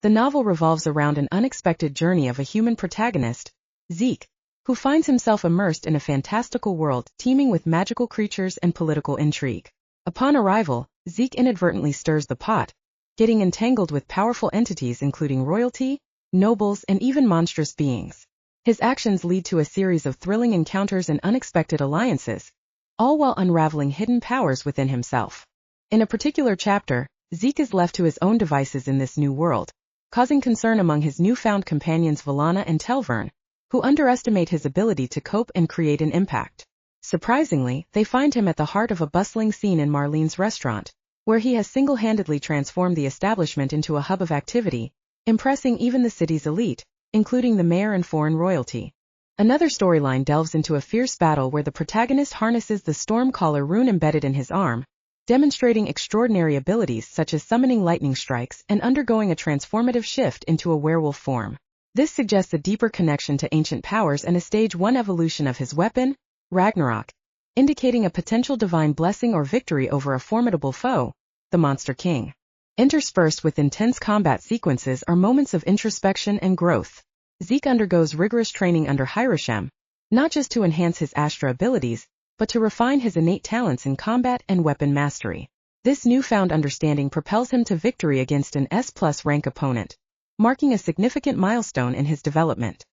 The novel revolves around an unexpected journey of a human protagonist, Zeke, who finds himself immersed in a fantastical world teeming with magical creatures and political intrigue. Upon arrival, Zeke inadvertently stirs the pot, getting entangled with powerful entities including royalty, nobles, and even monstrous beings. His actions lead to a series of thrilling encounters and unexpected alliances, all while unraveling hidden powers within himself. In a particular chapter, Zeke is left to his own devices in this new world, causing concern among his newfound companions VeLana and TelVurn, who underestimate his ability to cope and create an impact. Surprisingly, they find him at the heart of a bustling scene in Marlene's restaurant, where he has single-handedly transformed the establishment into a hub of activity, impressing even the city's elite, including the mayor and foreign royalty. Another storyline delves into a fierce battle where the protagonist harnesses the Stormcaller rune embedded in his arm, demonstrating extraordinary abilities such as summoning lightning strikes and undergoing a transformative shift into a werewolf form. This suggests a deeper connection to ancient powers and a Stage 1 evolution of his weapon, Ragnarok, indicating a potential divine blessing or victory over a formidable foe, the Monster King. Interspersed with intense combat sequences are moments of introspection and growth. Zeke undergoes rigorous training under Hiroshima, not just to enhance his Astra abilities, but to refine his innate talents in combat and weapon mastery. This newfound understanding propels him to victory against an S+ rank opponent, marking a significant milestone in his development.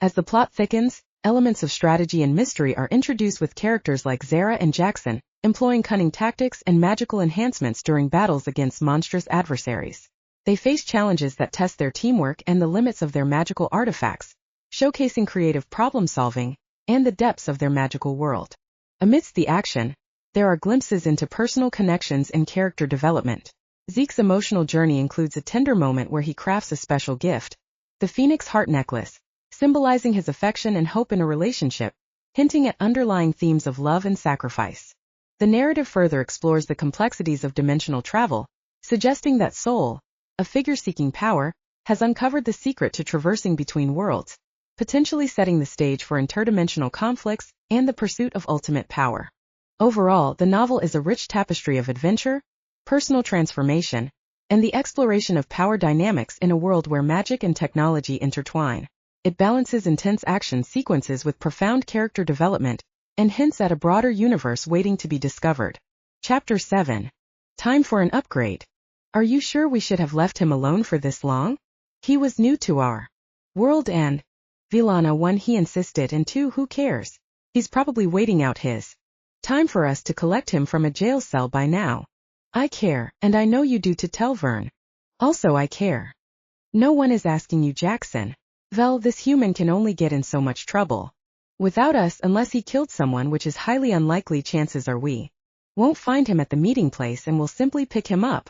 As the plot thickens, elements of strategy and mystery are introduced with characters like Zara and Jackson, employing cunning tactics and magical enhancements during battles against monstrous adversaries. They face challenges that test their teamwork and the limits of their magical artifacts, showcasing creative problem-solving and the depths of their magical world. Amidst the action, there are glimpses into personal connections and character development. Zeke's emotional journey includes a tender moment where he crafts a special gift, the Phoenix Heart Necklace, symbolizing his affection and hope in a relationship, hinting at underlying themes of love and sacrifice. The narrative further explores the complexities of dimensional travel, suggesting that Soul, a figure seeking power, has uncovered the secret to traversing between worlds, potentially setting the stage for interdimensional conflicts and the pursuit of ultimate power. Overall, the novel is a rich tapestry of adventure, personal transformation, and the exploration of power dynamics in a world where magic and technology intertwine. It balances intense action sequences with profound character development and hints at a broader universe waiting to be discovered. Chapter 7. Time for an upgrade. Are you sure we should have left him alone for this long? He was new to our world and VeLana, 1, he insisted, and 2, who cares? He's probably waiting out his time for us to collect him from a jail cell by now. I care, and I know you do, to TelVurn. Also I care. No one is asking you, Jackson. Vel, this human can only get in so much trouble without us unless he killed someone, which is highly unlikely. Chances are we won't find him at the meeting place and will simply pick him up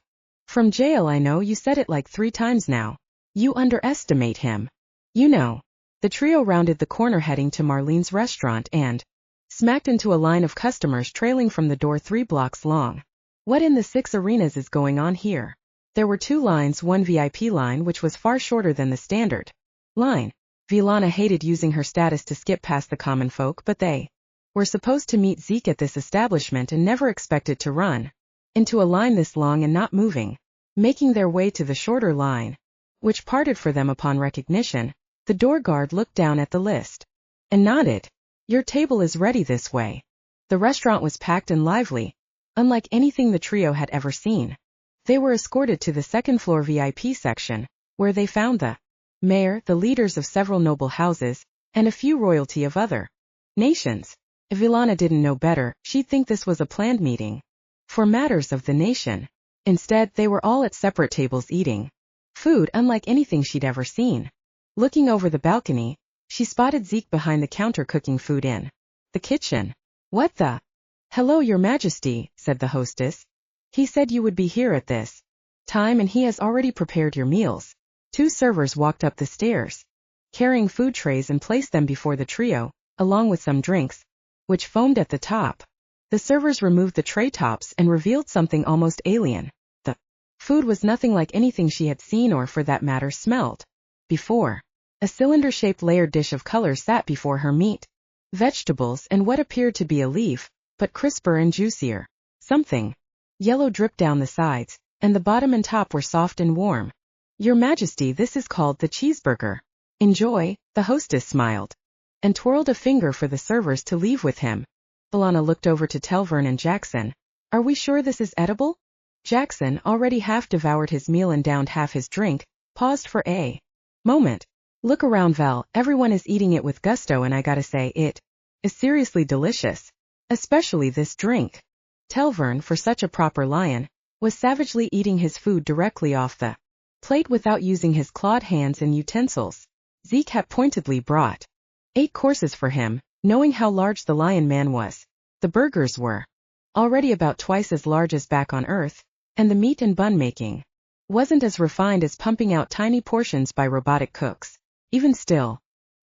from jail. I know you said it like 3 times now. You underestimate him. You know. The trio rounded the corner heading to Marlene's restaurant and smacked into a line of customers trailing from the door 3 blocks long. What in the 6 arenas is going on here? There were 2 lines, one VIP line which was far shorter than the standard line. VeLana hated using her status to skip past the common folk, but they were supposed to meet Zeke at this establishment and never expected to run into a line this long and not moving. Making their way to the shorter line, which parted for them upon recognition, the door guard looked down at the list and nodded. Your table is ready this way. The restaurant was packed and lively, unlike anything the trio had ever seen. They were escorted to the second-floor VIP section, where they found the mayor, the leaders of several noble houses, and a few royalty of other nations. If VeLana didn't know better, she'd think this was a planned meeting for matters of the nation. Instead, they were all at separate tables eating food unlike anything she'd ever seen. Looking over the balcony, she spotted Zeke behind the counter cooking food in the kitchen. What the? Hello, Your Majesty, said the hostess. He said you would be here at this time and he has already prepared your meals. 2 servers walked up the stairs, carrying food trays, and placed them before the trio, along with some drinks, which foamed at the top. The servers removed the tray tops and revealed something almost alien. The food was nothing like anything she had seen or, for that matter, smelled before. A cylinder-shaped layered dish of color sat before her: meat, vegetables, and what appeared to be a leaf, but crisper and juicier. Something yellow dripped down the sides, and the bottom and top were soft and warm. Your Majesty, this is called the cheeseburger. Enjoy, the hostess smiled, and twirled a finger for the servers to leave with him. VeLana looked over to TelVurn and Jackson. Are we sure this is edible? Jackson, already half devoured his meal and downed half his drink, paused for a moment. Look around, Vel, everyone is eating it with gusto and I gotta say, it is seriously delicious. Especially this drink. TelVurn, for such a proper lion, was savagely eating his food directly off the plate without using his clawed hands and utensils. Zeke had pointedly brought 8 courses for him, knowing how large the lion man was. The burgers were already about twice as large as back on Earth, and the meat and bun making wasn't as refined as pumping out tiny portions by robotic cooks. Even still,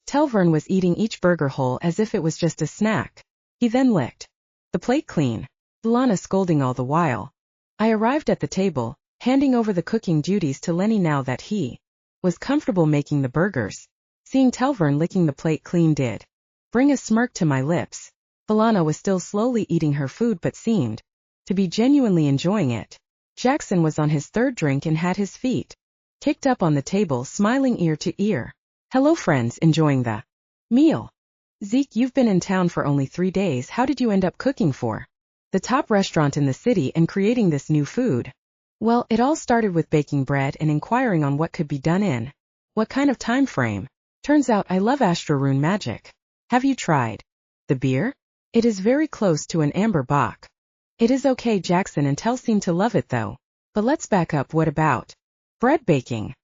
TelVurn was eating each burger whole as if it was just a snack. He then licked the plate clean, VeLana scolding all the while. I arrived at the table, handing over the cooking duties to Lenny now that he was comfortable making the burgers. Seeing TelVurn licking the plate clean did bring a smirk to my lips. VeLana was still slowly eating her food but seemed to be genuinely enjoying it. Jackson was on his 3rd drink and had his feet kicked up on the table, smiling ear to ear. Hello friends, enjoying the meal. Zeke, you've been in town for only 3 days. How did you end up cooking for the top restaurant in the city and creating this new food? Well, it all started with baking bread and inquiring on what could be done in what kind of time frame. Turns out I love Astral Rune magic. Have you tried the beer? It is very close to an amber bock. It is okay, Jackson and Tel seem to love it though. But let's back up, what about bread baking?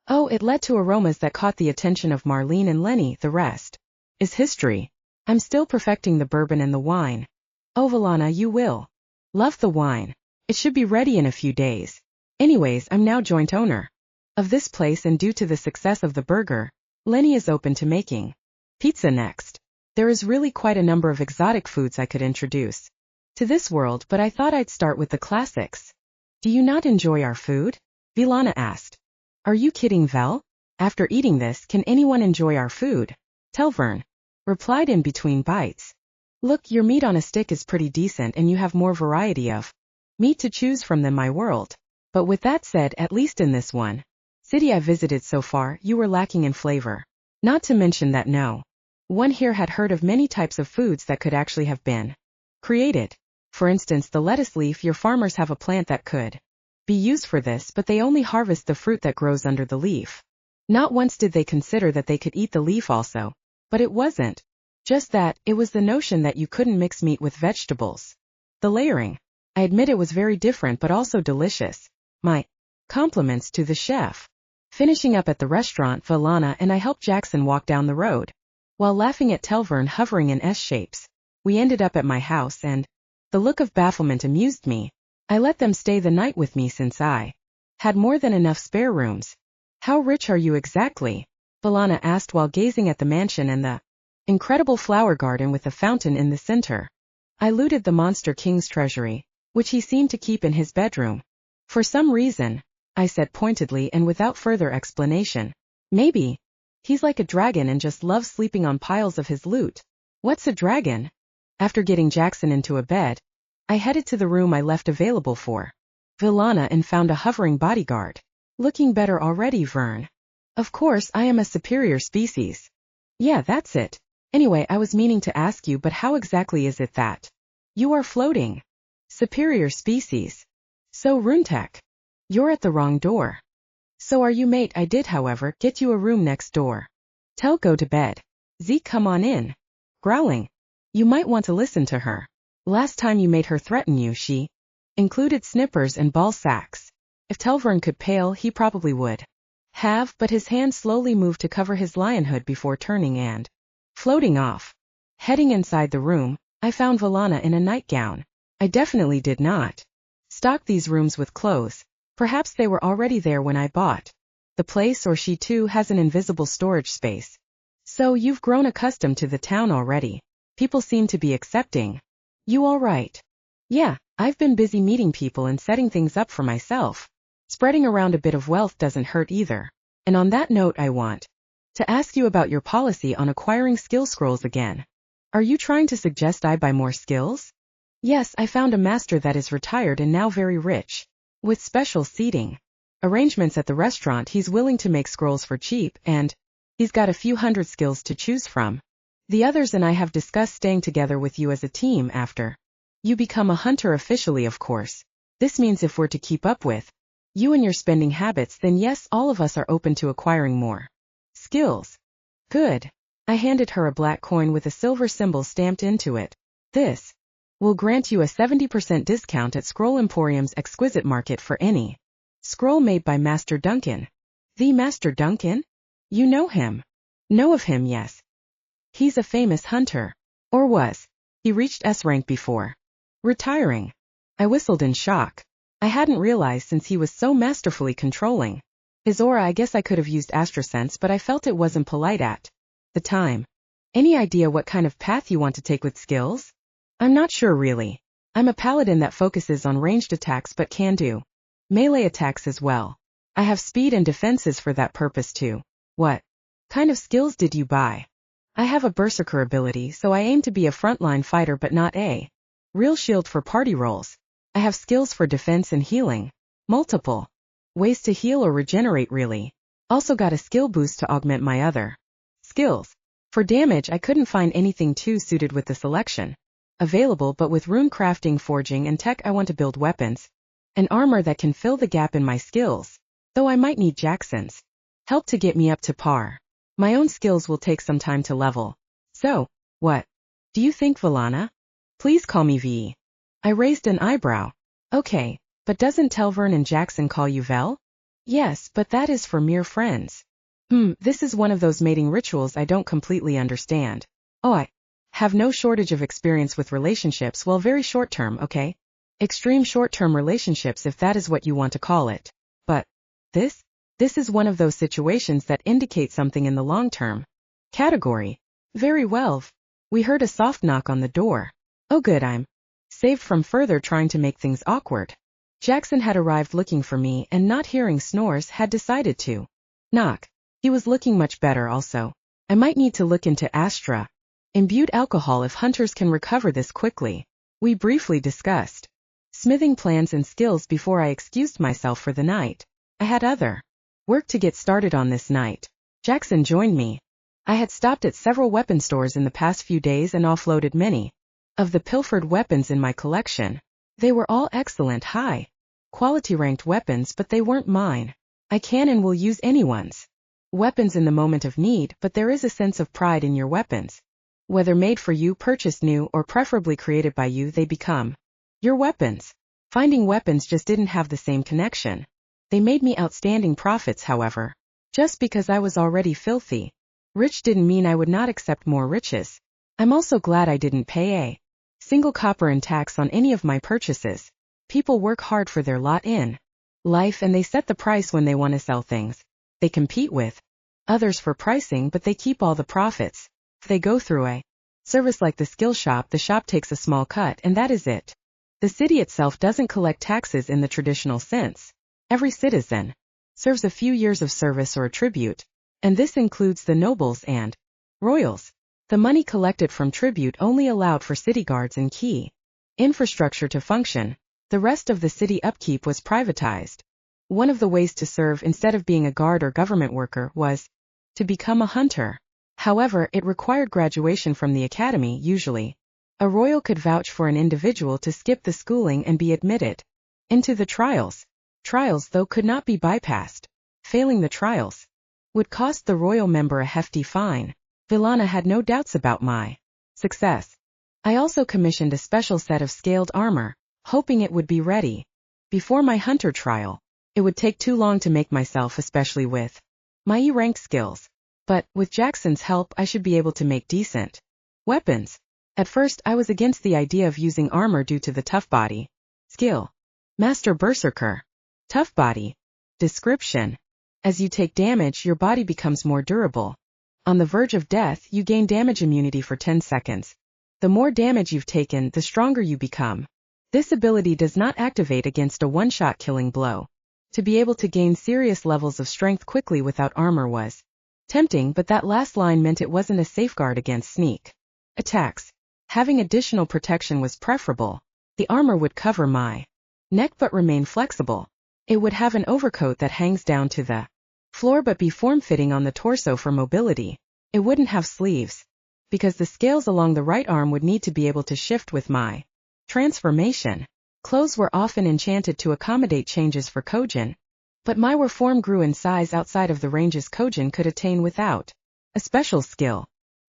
Oh, it led to aromas that caught the attention of Marlene and Lenny, the rest is history. I'm still perfecting the bourbon and the wine. Oh, VeLana, you will love the wine. It should be ready in a few days. Anyways, I'm now joint owner of this place and due to the success of the burger, Lenny is open to making pizza next. There is really quite a number of exotic foods I could introduce to this world, but I thought I'd start with the classics. Do you not enjoy our food? VeLana asked. Are you kidding, Vel? After eating this, can anyone enjoy our food? TelVurn replied in between bites. Look, your meat on a stick is pretty decent and you have more variety of meat to choose from than my world. But with that said, at least in this one city I visited so far, you were lacking in flavor. Not to mention that no one here had heard of many types of foods that could actually have been created. For instance, the lettuce leaf, your farmers have a plant that could be used for this, but they only harvest the fruit that grows under the leaf. Not once did they consider that they could eat the leaf also. But it wasn't just that, it was the notion that you couldn't mix meat with vegetables. The layering. I admit it was very different but also delicious. My compliments to the chef. Finishing up at the restaurant, VeLana and I helped Jackson walk down the road. While laughing at TelVurn hovering in S-shapes, we ended up at my house and the look of bafflement amused me. I let them stay the night with me since I had more than enough spare rooms. How rich are you exactly? VeLana asked while gazing at the mansion and the incredible flower garden with a fountain in the center. I looted the Monster King's treasury, which he seemed to keep in his bedroom. For some reason, I said pointedly and without further explanation. Maybe he's like a dragon and just loves sleeping on piles of his loot. What's a dragon? After getting Jackson into a bed, I headed to the room I left available for VeLana and found a hovering bodyguard. Looking better already, Vern. Of course, I am a superior species. Yeah, that's it. Anyway, I was meaning to ask you, but how exactly is it that you are floating? Superior species. So Runetech. You're at the wrong door. So are you, mate? I did, however, get you a room next door. Tel, go to bed. Zeke, come on in. Growling. You might want to listen to her. Last time you made her threaten you, she included snippers and ball sacks. If TelVurn could pale, he probably would have, but his hand slowly moved to cover his lionhood before turning and floating off. Heading inside the room, I found VeLana in a nightgown. I definitely did not stock these rooms with clothes. Perhaps they were already there when I bought the place, or she too has an invisible storage space. So you've grown accustomed to the town already. People seem to be accepting you all right. Yeah, I've been busy meeting people and setting things up for myself. Spreading around a bit of wealth doesn't hurt either. And on that note, I want to ask you about your policy on acquiring skill scrolls again. Are you trying to suggest I buy more skills? Yes, I found a master that is retired and now very rich, with special seating. arrangements at the restaurant. He's willing to make scrolls for cheap, and he's got a few hundred skills to choose from. The others and I have discussed staying together with you as a team after you become a hunter officially, of course. This means if we're to keep up with you and your spending habits, then yes, all of us are open to acquiring more skills. Good. I handed her a black coin with a silver symbol stamped into it. This will grant you a 70% discount at Scroll Emporium's exquisite market for any scroll made by Master Duncan. The Master Duncan? You know him? Know of him, yes. He's a famous hunter. Or was. He reached S rank before retiring. I whistled in shock. I hadn't realized since he was so masterfully controlling his aura. I guess I could have used astrosense, but I felt it wasn't polite at the time. Any idea what kind of path you want to take with skills? I'm not sure really. I'm a paladin that focuses on ranged attacks but can do melee attacks as well. I have speed and defenses for that purpose too. What kind of skills did you buy? I have a berserker ability, so I aim to be a frontline fighter but not a real shield for party roles. I have skills for defense and healing. Multiple ways to heal or regenerate really. Also got a skill boost to augment my other skills. For damage, I couldn't find anything too suited with the selection available, but with rune crafting, forging, and tech, I want to build weapons and armor that can fill the gap in my skills, though I might need Jackson's help to get me up to par. My own skills will take some time to level. So, what do you think, VeLana? Please call me V. I raised an eyebrow. Okay, but doesn't TelVurn and Jackson call you Vel? Yes, but that is for mere friends. This is one of those mating rituals I don't completely understand. Oh, I have no shortage of experience with relationships, well, very short-term, okay? Extreme short-term relationships, if that is what you want to call it. But this is one of those situations that indicate something in the long-term category. Very well. We heard a soft knock on the door. Oh good, I'm saved from further trying to make things awkward. Jackson had arrived looking for me, and not hearing snores had decided to knock. He was looking much better also. I might need to look into Astra imbued alcohol if hunters can recover this quickly. We briefly discussed smithing plans and skills before I excused myself for the night. I had other work to get started on this night. Jackson joined me. I had stopped at several weapon stores in the past few days and offloaded many of the pilfered weapons in my collection. They were all excellent high quality ranked weapons, but they weren't mine. I can and will use anyone's weapons in the moment of need, but there is a sense of pride in your weapons. Whether made for you, purchased new, or preferably created by you, they become your weapons. Finding weapons just didn't have the same connection. They made me outstanding profits, however. Just because I was already filthy rich didn't mean I would not accept more riches. I'm also glad I didn't pay a single copper in tax on any of my purchases. People work hard for their lot in life, and they set the price when they want to sell things. They compete with others for pricing, but they keep all the profits. If they go through a service like the skill shop, the shop takes a small cut, and that is it. The city itself doesn't collect taxes in the traditional sense. Every citizen serves a few years of service or a tribute, and this includes the nobles and royals. The money collected from tribute only allowed for city guards and key infrastructure to function. The rest of the city upkeep was privatized. One of the ways to serve instead of being a guard or government worker was to become a hunter. However, it required graduation from the academy usually. A royal could vouch for an individual to skip the schooling and be admitted into the trials. Trials, though, could not be bypassed. Failing the trials would cost the royal member a hefty fine. VeLana had no doubts about my success. I also commissioned a special set of scaled armor, hoping it would be ready before my hunter trial. It would take too long to make myself, especially with my E-rank skills. But, with Jackson's help, I should be able to make decent weapons. At first, I was against the idea of using armor due to the tough body skill. Master Berserker. Tough body. Description. As you take damage, your body becomes more durable. On the verge of death, you gain damage immunity for 10 seconds. The more damage you've taken, the stronger you become. This ability does not activate against a one-shot killing blow. To be able to gain serious levels of strength quickly without armor was tempting, but that last line meant it wasn't a safeguard against sneak attacks. Having additional protection was preferable. The armor would cover my neck but remain flexible. It would have an overcoat that hangs down to the floor but be form-fitting on the torso for mobility. It wouldn't have sleeves, because the scales along the right arm would need to be able to shift with my transformation. Clothes were often enchanted to accommodate changes for Kojin, but my form grew in size outside of the ranges Kojin could attain without a special skill.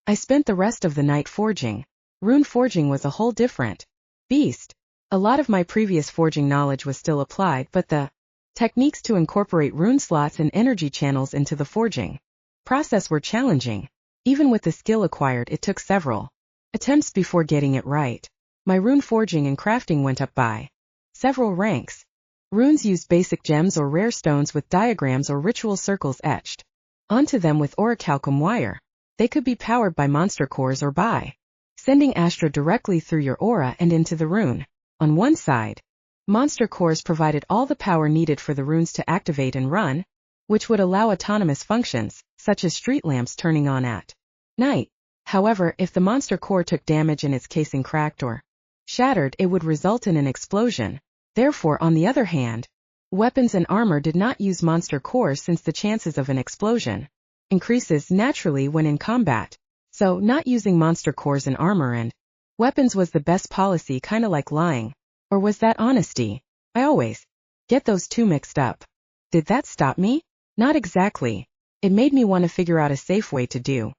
I spent the rest of the night forging. Rune forging was a whole different beast. A lot of my previous forging knowledge was still applied, but the techniques to incorporate rune slots and energy channels into the forging process were challenging. Even with the skill acquired, it took several attempts before getting it right. My rune forging and crafting went up by several ranks. Runes used basic gems or rare stones with diagrams or ritual circles etched onto them with orichalcum wire. They could be powered by monster cores or by sending Astra directly through your aura and into the rune. On one side, monster cores provided all the power needed for the runes to activate and run, which would allow autonomous functions, such as street lamps turning on at night. However, if the monster core took damage and its casing cracked or shattered, it would result in an explosion. Therefore, on the other hand, weapons and armor did not use monster cores since the chances of an explosion increases naturally when in combat. So, not using monster cores in armor and weapons was the best policy, kinda like lying. Or was that honesty? I always get those two mixed up. Did that stop me? Not exactly. It made me want to figure out a safe way to do.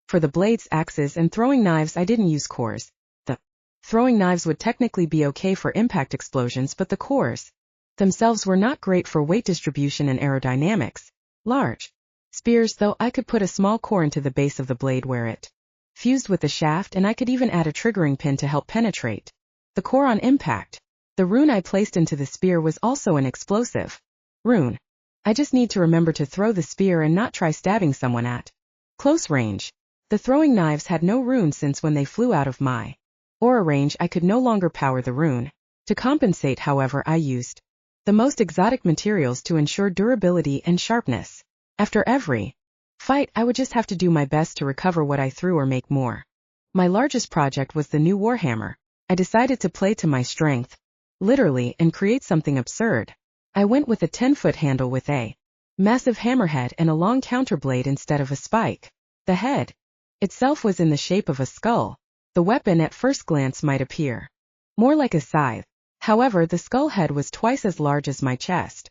For the blades, axes, and throwing knives, I didn't use cores. The throwing knives would technically be okay for impact explosions, but the cores themselves were not great for weight distribution and aerodynamics. Large spears, though, I could put a small core into the base of the blade where it fused with the shaft, and I could even add a triggering pin to help penetrate the core on impact. The rune I placed into the spear was also an explosive rune. I just need to remember to throw the spear and not try stabbing someone at close range. The throwing knives had no rune since when they flew out of my aura range I could no longer power the rune. To compensate, however, I used the most exotic materials to ensure durability and sharpness. After every fight, I would just have to do my best to recover what I threw or make more. My largest project was the new warhammer. I decided to play to my strength, literally, and create something absurd. I went with a 10-foot handle with a massive hammerhead and a long counterblade instead of a spike. The head itself was in the shape of a skull. The weapon at first glance might appear more like a scythe. However, the skull head was twice as large as my chest.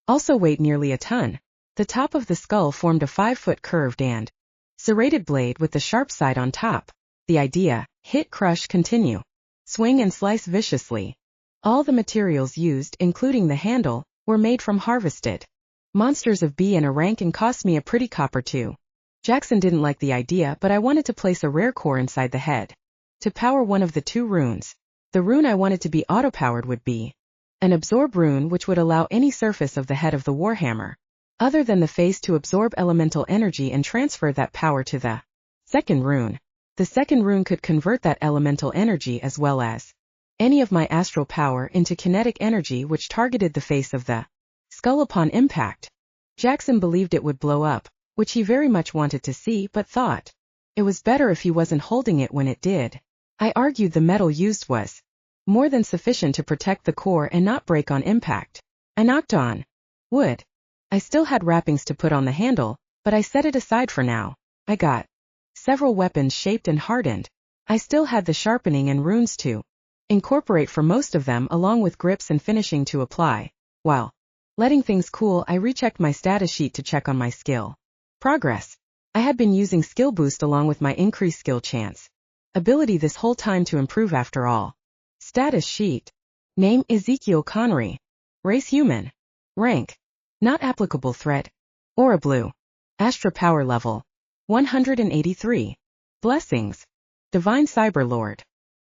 Also weighed nearly a ton. The top of the skull formed a 5-foot curved and serrated blade with the sharp side on top. The idea: hit, crush, continue. Swing and slice viciously. All the materials used, including the handle, were made from harvested monsters of B and a rank and cost me a pretty copper too. Jackson didn't like the idea, but I wanted to place a rare core inside the head to power one of the two runes. The rune I wanted to be auto-powered would be an absorb rune, which would allow any surface of the head of the warhammer other than the face to absorb elemental energy and transfer that power to the second rune. The second rune could convert that elemental energy as well as any of my astral power into kinetic energy, which targeted the face of the skull upon impact. Jackson believed it would blow up, which he very much wanted to see, but thought it was better if he wasn't holding it when it did. I argued the metal used was more than sufficient to protect the core and not break on impact. I knocked on wood. I still had wrappings to put on the handle, but I set it aside for now. I got several weapons shaped and hardened. I still had the sharpening and runes to incorporate for most of them, along with grips and finishing to apply. While letting things cool, I rechecked my status sheet to check on my skill progress. I had been using skill boost along with my increased skill chance ability this whole time to improve after all. Status sheet. Name: Ezekiel Connery. Race: human. Rank: not applicable. Threat: aura blue. Astra power level: 183. Blessings: Divine Cyberlord.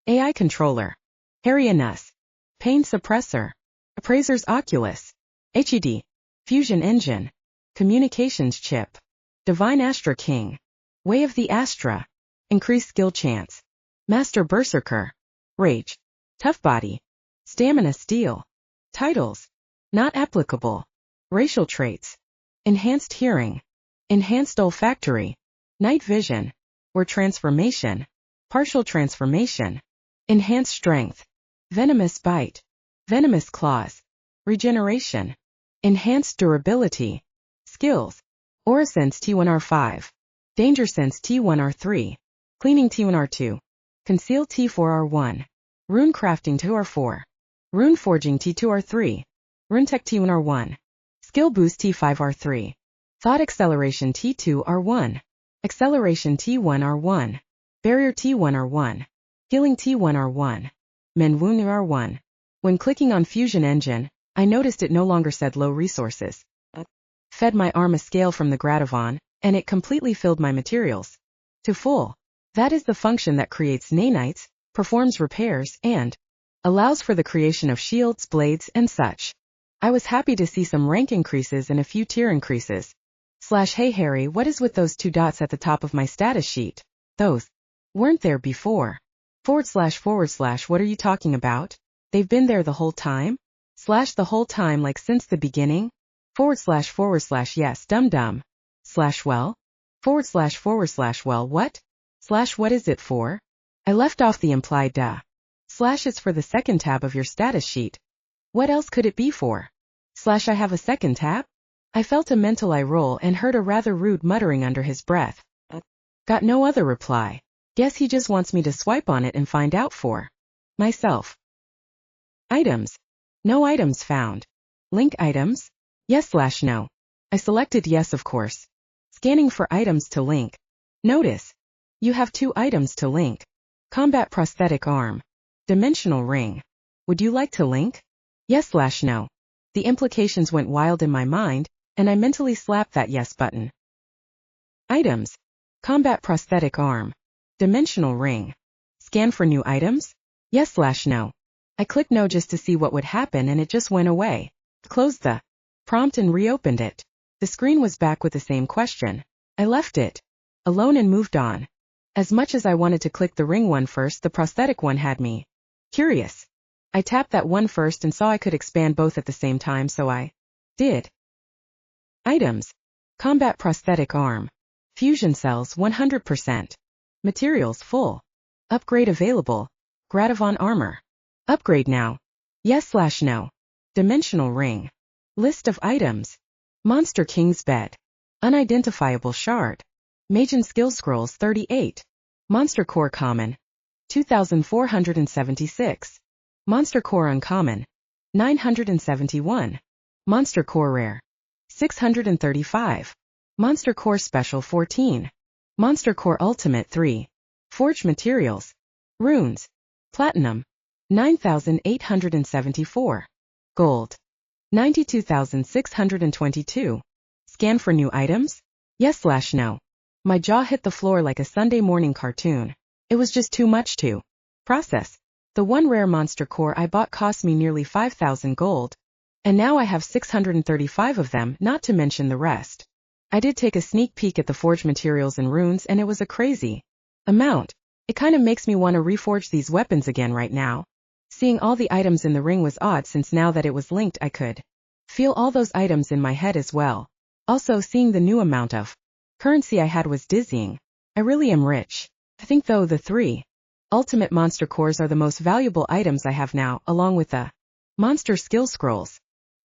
AI controller: Harry Anus. Pain suppressor: Appraiser's Oculus. HED: Fusion engine. Communications chip. Divine Astra King. Way of the Astra. Increased skill chance. Master Berserker. Rage: Tough body. Stamina steel. Titles: not applicable. Racial traits: enhanced hearing. Enhanced olfactory. Night vision. Or transformation. Partial transformation. Enhanced strength. Venomous bite. Venomous claws. regeneration, enhanced durability, skills, aura sense T1R5, danger sense T1R3, cleaning T1R2, conceal T4R1, rune crafting T2R4, rune forging T2R3, rune tech T1R1, skill boost T5R3, thought acceleration T2R1, acceleration T1R1, barrier T1R1, healing T1R1, mend wound R1. When clicking on Fusion Engine, I noticed it no longer said low resources. Fed my arm a scale from the Gradavon, and it completely filled my materials to full. That is the function that creates nanites, performs repairs, and allows for the creation of shields, blades, and such. I was happy to see some rank increases and a few tier increases. Hey Harry, what is with those 2 dots at the top of my status sheet? Those weren't there before. / what are you talking about? They've been there the whole time? The whole time, like since the beginning? / yes, dum-dum. Well? / well, what? What is it for? I left off the implied duh. It's for the second tab of your status sheet. What else could it be for? I have a second tab? I felt a mental eye roll and heard a rather rude muttering under his breath. Got no other reply. Guess he just wants me to swipe on it and find out for myself. Items. No items found. Link items? Yes/no. I selected yes, of course. Scanning for items to link. Notice. You have 2 items to link. Combat prosthetic arm. Dimensional ring. Would you like to link? Yes/no. The implications went wild in my mind, and I mentally slapped that yes button. Items. Combat prosthetic arm. Dimensional ring. Scan for new items? Yes/no. I clicked no just to see what would happen, and it just went away. Closed the prompt and reopened it. The screen was back with the same question. I left it alone and moved on. As much as I wanted to click the ring one first, the prosthetic one had me curious. I tapped that one first and saw I could expand both at the same time, so I did. Items. Combat prosthetic arm. Fusion cells 100%. Materials full. Upgrade available. Gradavon armor. Upgrade now. Yes/no. Dimensional ring. List of items. Monster King's Bed. Unidentifiable shard. Magen skill scrolls 38. Monster core common. 2476. Monster core uncommon. 971. Monster core rare. 635. Monster core special 14. Monster core ultimate 3. Forged materials. Runes. Platinum. 9,874. Gold. 92,622. Scan for new items? Yes/no. My jaw hit the floor like a Sunday morning cartoon. It was just too much to process. The one rare monster core I bought cost me nearly 5,000 gold. And now I have 635 of them, not to mention the rest. I did take a sneak peek at the forged materials and runes, and it was a crazy amount. It kinda makes me want to reforge these weapons again right now. Seeing all the items in the ring was odd, since now that it was linked I could feel all those items in my head as well. Also, seeing the new amount of currency I had was dizzying. I really am rich. I think though the 3 ultimate monster cores are the most valuable items I have now, along with the monster skill scrolls.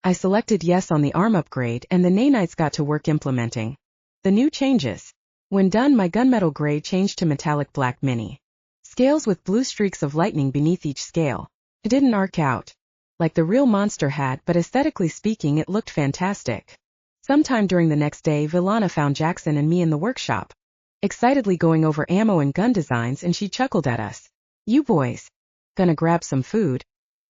I selected yes on the arm upgrade, and the nanites got to work implementing the new changes. When done, my gunmetal gray changed to metallic black mini scales with blue streaks of lightning beneath each scale. It didn't arc out like the real monster had, but aesthetically speaking it looked fantastic. Sometime during the next day, VeLana found Jackson and me in the workshop, excitedly going over ammo and gun designs, and she chuckled at us. You boys gonna grab some food?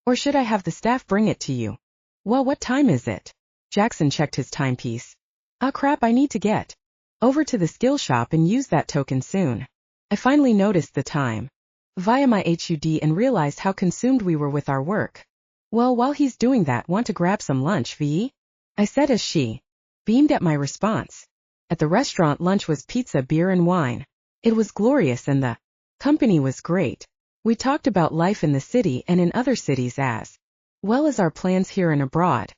Or should I have the staff bring it to you? Well, what time is it? Jackson checked his timepiece. Ah crap, I need to get over to the skill shop and use that token soon. I finally noticed the time via my HUD and realized how consumed we were with our work. Well, while he's doing that, want to grab some lunch, V? I said as she beamed at my response. At the restaurant, lunch was pizza, beer, and wine. It was glorious, and the company was great. We talked about life in the city and in other cities, as well as our plans here and abroad.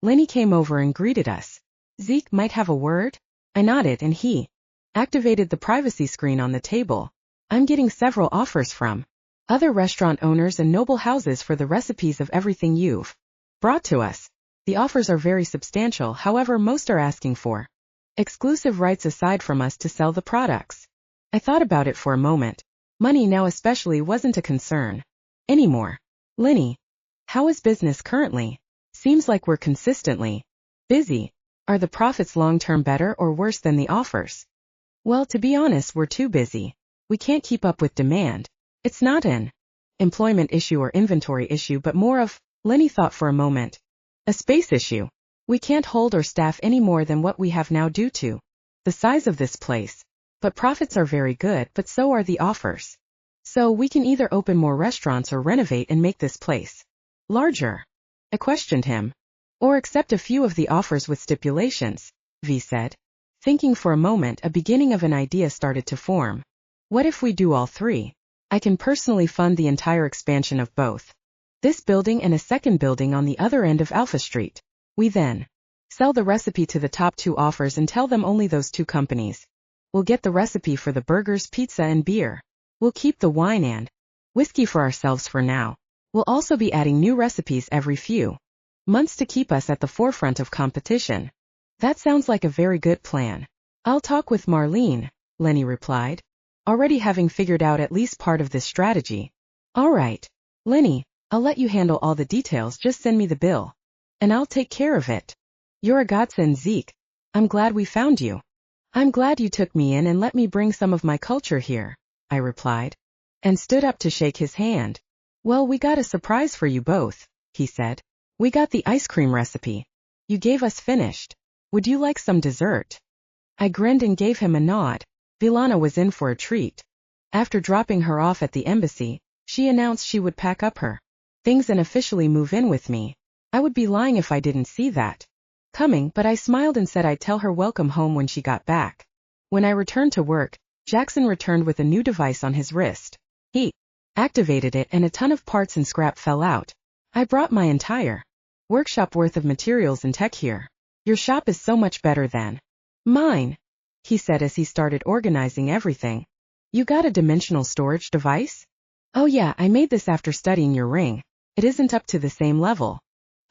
Lenny came over and greeted us. Zeke, might have a word? I nodded, and he activated the privacy screen on the table. I'm getting several offers from other restaurant owners and noble houses for the recipes of everything you've brought to us. The offers are very substantial, however most are asking for exclusive rights aside from us to sell the products. I thought about it for a moment. Money now especially wasn't a concern anymore. Lenny, how is business currently? Seems like we're consistently busy. Are the profits long-term better or worse than the offers? Well, to be honest, we're too busy. We can't keep up with demand. It's not an employment issue or inventory issue, but more of, Lenny thought for a moment, a space issue. We can't hold or staff any more than what we have now due to the size of this place. But profits are very good, but so are the offers. So we can either open more restaurants or renovate and make this place larger. I questioned him. Or accept a few of the offers with stipulations, V said. Thinking for a moment, a beginning of an idea started to form. What if we do all three? I can personally fund the entire expansion of both this building and a second building on the other end of Alpha Street. We then sell the recipe to the top two offers and tell them only those two companies. We'll get the recipe for the burgers, pizza, and beer. We'll keep the wine and whiskey for ourselves for now. We'll also be adding new recipes every few months to keep us at the forefront of competition. That sounds like a very good plan. I'll talk with Marlene, Lenny replied, already having figured out at least part of this strategy. All right, Lenny, I'll let you handle all the details, just send me the bill. And I'll take care of it. You're a godsend, Zeke. I'm glad we found you. I'm glad you took me in and let me bring some of my culture here, I replied, and stood up to shake his hand. Well, we got a surprise for you both, he said. We got the ice cream recipe. You gave us finished. Would you like some dessert? I grinned and gave him a nod. VeLana was in for a treat. After dropping her off at the embassy, she announced she would pack up her things and officially move in with me. I would be lying if I didn't see that coming, but I smiled and said I'd tell her welcome home when she got back. When I returned to work, Jackson returned with a new device on his wrist. He activated it and a ton of parts and scrap fell out. I brought my entire workshop worth of materials and tech here. Your shop is so much better than mine, he said as he started organizing everything. You got a dimensional storage device? Oh yeah, I made this after studying your ring. It isn't up to the same level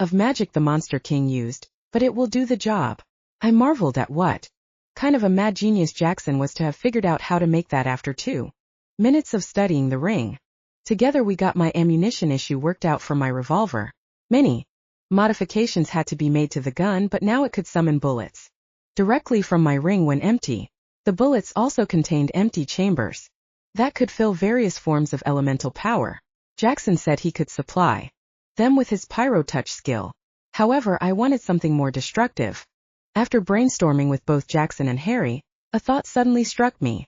of magic the Monster King used, but it will do the job. I marveled at what kind of a mad genius Jackson was to have figured out how to make that after 2 minutes of studying the ring. Together we got my ammunition issue worked out for my revolver. Many modifications had to be made to the gun, but now it could summon bullets directly from my ring when empty. The bullets also contained empty chambers that could fill various forms of elemental power. Jackson said he could supply them with his pyro touch skill. However, I wanted something more destructive. After brainstorming with both Jackson and Harry, a thought suddenly struck me.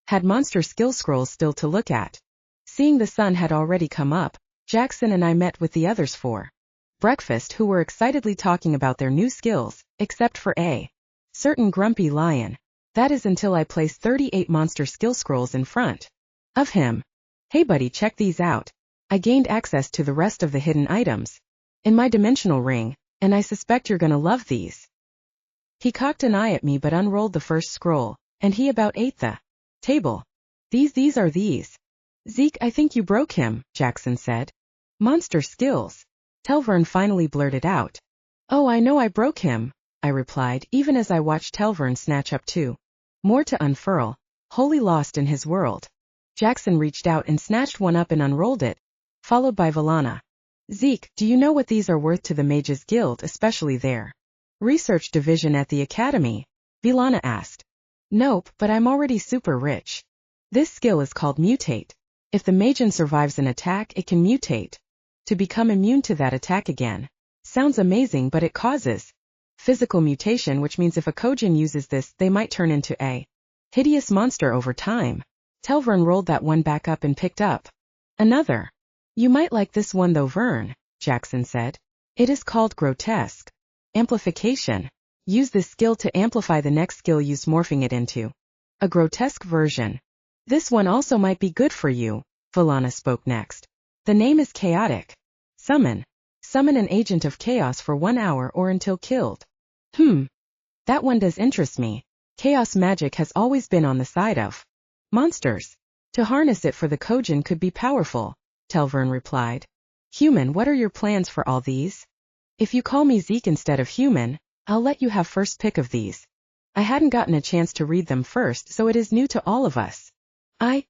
Had monster skill scrolls still to look at. Seeing the sun had already come up, Jackson and I met with the others for breakfast, who were excitedly talking about their new skills, except for a certain grumpy lion. That is until I placed 38 monster skill scrolls in front of him. Hey buddy, check these out. I gained access to the rest of the hidden items in my dimensional ring, and I suspect you're gonna love these. He cocked an eye at me but unrolled the first scroll, and he about ate the table. These are these. Zeke, I think you broke him, Jackson said. Monster skills. TelVurn finally blurted out. Oh, I know I broke him, I replied, even as I watched TelVurn snatch up 2 more to unfurl, wholly lost in his world. Jackson reached out and snatched one up and unrolled it, followed by VeLana. Zeke, do you know what these are worth to the Mages Guild, especially their research division at the Academy? VeLana asked. Nope, but I'm already super rich. This skill is called mutate. If the Magen survives an attack, it can mutate to become immune to that attack again. Sounds amazing, but it causes physical mutation, which means if a Kojin uses this, they might turn into a hideous monster over time. TelVurn rolled that one back up and picked up another. You might like this one though, Vern, Jackson said. It is called grotesque amplification. Use this skill to amplify the next skill used, morphing it into a grotesque version. This one also might be good for you, VeLana spoke next. The name is chaotic. Summon. Summon an agent of chaos for 1 hour or until killed. That one does interest me. Chaos magic has always been on the side of monsters. To harness it for the Kojin could be powerful, TelVurn replied. Human, what are your plans for all these? If you call me Zeke instead of human, I'll let you have first pick of these. I hadn't gotten a chance to read them first, so it is new to all of us. I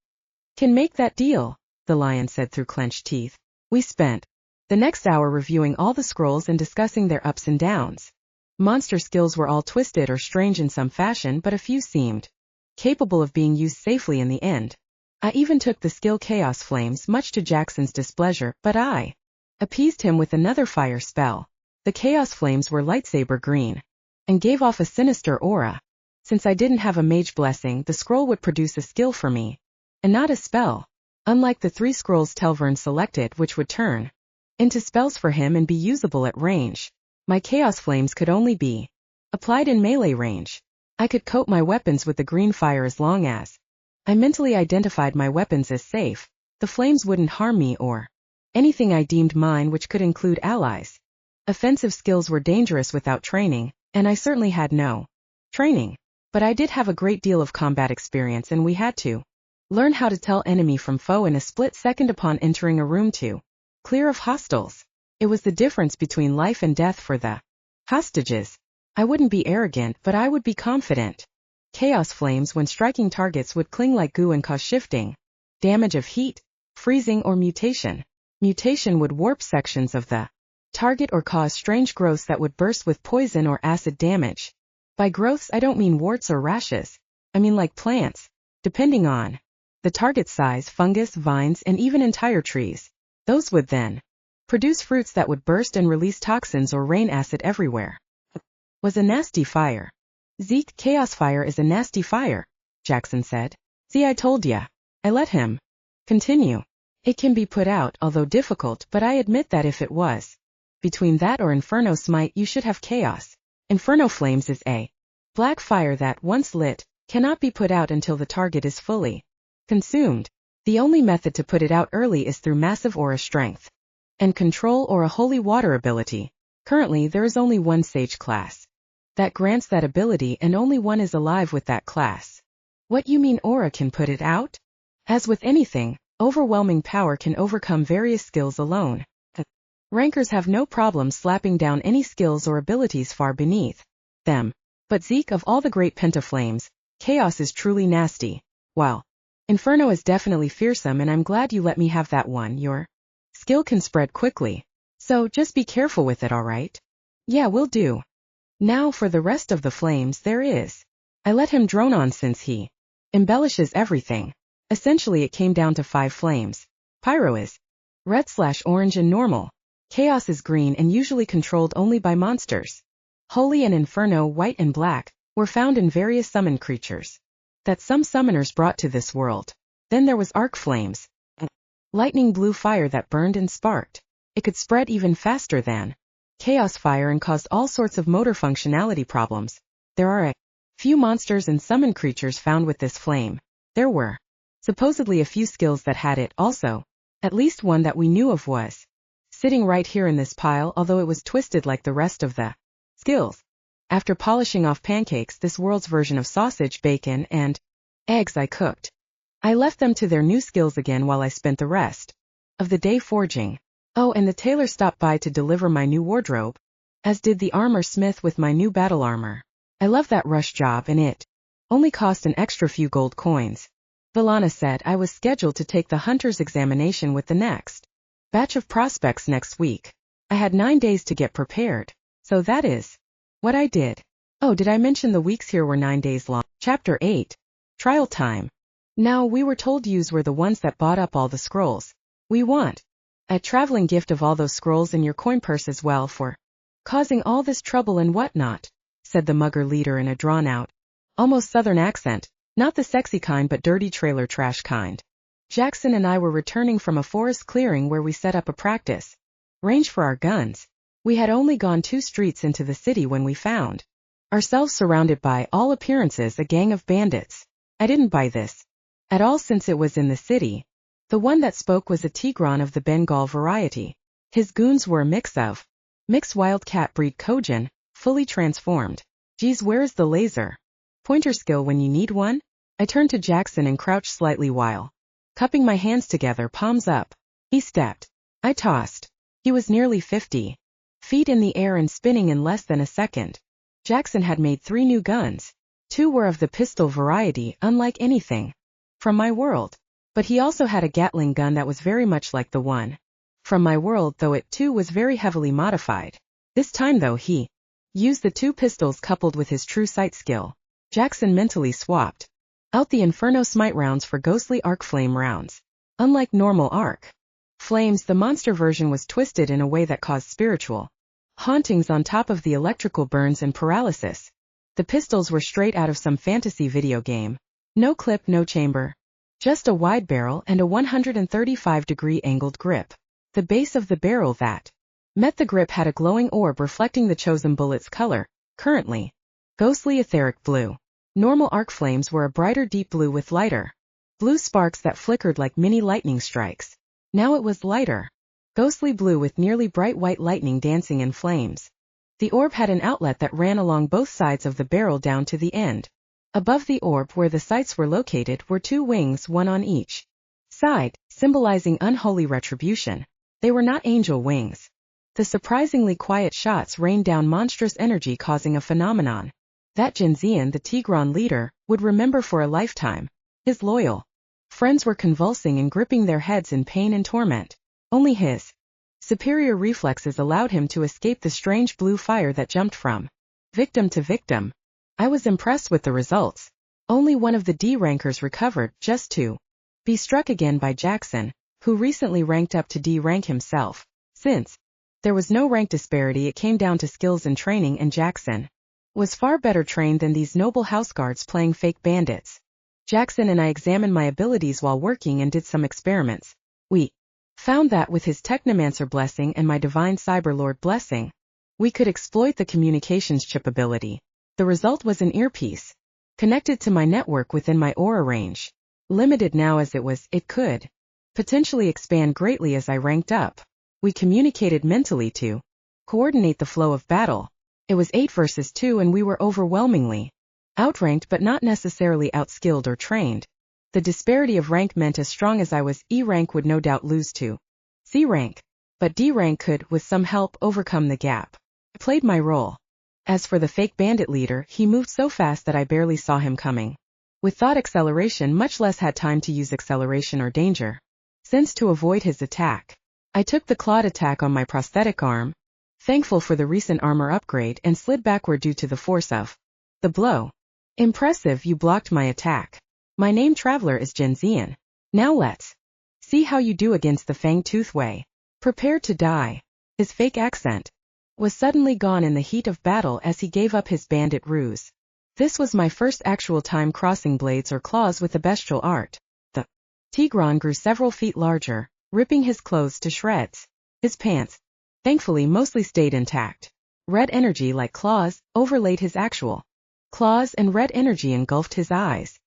can make that deal, the lion said through clenched teeth. We spent the next hour reviewing all the scrolls and discussing their ups and downs. Monster skills were all twisted or strange in some fashion, but a few seemed capable of being used safely in the end. I even took the skill Chaos Flames, much to Jackson's displeasure, but I appeased him with another fire spell. The Chaos Flames were lightsaber green and gave off a sinister aura. Since I didn't have a mage blessing, the scroll would produce a skill for me, and not a spell, unlike the 3 scrolls TelVurn selected, which would turn into spells for him and be usable at range. My Chaos Flames could only be applied in melee range. I could coat my weapons with the green fire as long as I mentally identified my weapons as safe. The flames wouldn't harm me or anything I deemed mine, which could include allies. Offensive skills were dangerous without training, and I certainly had no training. But I did have a great deal of combat experience, and we had to learn how to tell enemy from foe in a split second upon entering a room to clear of hostiles. It was the difference between life and death for the hostages. I wouldn't be arrogant, but I would be confident. Chaos Flames, when striking targets, would cling like goo and cause shifting damage of heat, freezing, or mutation. Mutation would warp sections of the target or cause strange growths that would burst with poison or acid damage. By growths, I don't mean warts or rashes. I mean like plants, depending on the target size, fungus, vines, and even entire trees. Those would then produce fruits that would burst and release toxins or rain acid everywhere. Was a nasty fire. Zeke, Chaos Fire is a nasty fire, Jackson said. See, I told ya. I let him continue. It can be put out, although difficult, but I admit that if it was between that or Inferno Smite, you should have Chaos. Inferno Flames is a black fire that, once lit, cannot be put out until the target is fully consumed. The only method to put it out early is through massive aura strength and control or a holy water ability. Currently, there is only one Sage class that grants that ability, and only one is alive with that class. What you mean aura can put it out? As with anything, overwhelming power can overcome various skills alone. Rankers have no problem slapping down any skills or abilities far beneath them. But Zeke, of all the great pentaflames, Chaos is truly nasty. Well, Inferno is definitely fearsome, and I'm glad you let me have that one. Your skill can spread quickly. So just be careful with it, alright? Yeah, will do. Now for the rest of the flames there is. I let him drone on since he embellishes everything. Essentially it came down to 5 flames. Pyro is red/orange and normal. Chaos is green and usually controlled only by monsters. Holy and Inferno, white and black, were found in various summon creatures that some summoners brought to this world. Then there was arc flames, lightning blue fire that burned and sparked. It could spread even faster than Chaos Fire and caused all sorts of motor functionality problems. There are a few monsters and summon creatures found with this flame. There were supposedly a few skills that had it also. At least one that we knew of was sitting right here in this pile, although it was twisted like the rest of the skills. After polishing off pancakes, this world's version of sausage, bacon, and eggs I cooked, I left them to their new skills again while I spent the rest of the day forging. Oh, and the tailor stopped by to deliver my new wardrobe, as did the armor smith with my new battle armor. I love that rush job, and it only cost an extra few gold coins. VeLana said I was scheduled to take the hunter's examination with the next batch of prospects next week. I had 9 days to get prepared, so that is what I did. Oh, did I mention the weeks here were 9 days long? Chapter 8. Trial time. Now, we were told yous were the ones that bought up all the scrolls. We want a traveling gift of all those scrolls in your coin purse as well for causing all this trouble and whatnot, said the mugger leader in a drawn-out, almost southern accent, not the sexy kind but dirty trailer trash kind. Jackson and I were returning from a forest clearing where we set up a practice range for our guns. We had only gone 2 streets into the city when we found ourselves surrounded by, all appearances, a gang of bandits. I didn't buy this at all since it was in the city. The one that spoke was a Tigran of the Bengal variety. His goons were a mixed wildcat breed Kojin, fully transformed. Geez, where's the laser pointer skill when you need one? I turned to Jackson and crouched slightly while cupping my hands together, palms up. He stepped. I tossed. He was nearly 50 feet in the air and spinning in less than a second. Jackson had made 3 new guns. 2 were of the pistol variety, unlike anything from my world. But he also had a Gatling gun that was very much like the one from my world, though it too was very heavily modified. This time though he used the 2 pistols coupled with his true sight skill. Jackson mentally swapped out the Inferno Smite rounds for ghostly arc flame rounds. Unlike normal arc flames, the monster version was twisted in a way that caused spiritual hauntings on top of the electrical burns and paralysis. The pistols were straight out of some fantasy video game. No clip, no chamber. Just a wide barrel and a 135-degree angled grip. The base of the barrel that met the grip had a glowing orb reflecting the chosen bullet's color, currently ghostly etheric blue. Normal arc flames were a brighter deep blue with lighter blue sparks that flickered like mini lightning strikes. Now it was lighter ghostly blue with nearly bright white lightning dancing in flames. The orb had an outlet that ran along both sides of the barrel down to the end. Above the orb, where the sights were located, were 2 wings, one on each side, symbolizing unholy retribution. They were not angel wings. The surprisingly quiet shots rained down monstrous energy, causing a phenomenon that Genzian, the Tigran leader, would remember for a lifetime. His loyal friends were convulsing and gripping their heads in pain and torment. Only his superior reflexes allowed him to escape the strange blue fire that jumped from victim to victim. I was impressed with the results. Only one of the D rankers recovered, just to be struck again by Jackson, who recently ranked up to D rank himself. Since there was no rank disparity, it came down to skills and training, and Jackson was far better trained than these noble houseguards playing fake bandits. Jackson and I examined my abilities while working and did some experiments. We found that with his Technomancer blessing and my Divine Cyberlord blessing, we could exploit the communications chip ability. The result was an earpiece connected to my network within my aura range. Limited now as it was, it could potentially expand greatly as I ranked up. We communicated mentally to coordinate the flow of battle. It was 8 versus 2 and we were overwhelmingly outranked, but not necessarily outskilled or trained. The disparity of rank meant as strong as I was, E rank would no doubt lose to C rank, but D rank could, with some help, overcome the gap. I played my role. As for the fake bandit leader, he moved so fast that I barely saw him coming. With thought acceleration, much less had time to use acceleration or danger sense to avoid his attack. I took the clawed attack on my prosthetic arm, thankful for the recent armor upgrade, and slid backward due to the force of the blow. Impressive, you blocked my attack. My name Traveler is Genzian. Now let's see how you do against the Fang-Tooth Way. Prepare to die. His fake accent was suddenly gone in the heat of battle as he gave up his bandit ruse. This was my first actual time crossing blades or claws with the bestial art. The Tigran grew several feet larger, ripping his clothes to shreds. His pants, thankfully, mostly stayed intact. Red energy, like claws, overlaid his actual claws, and red energy engulfed his eyes.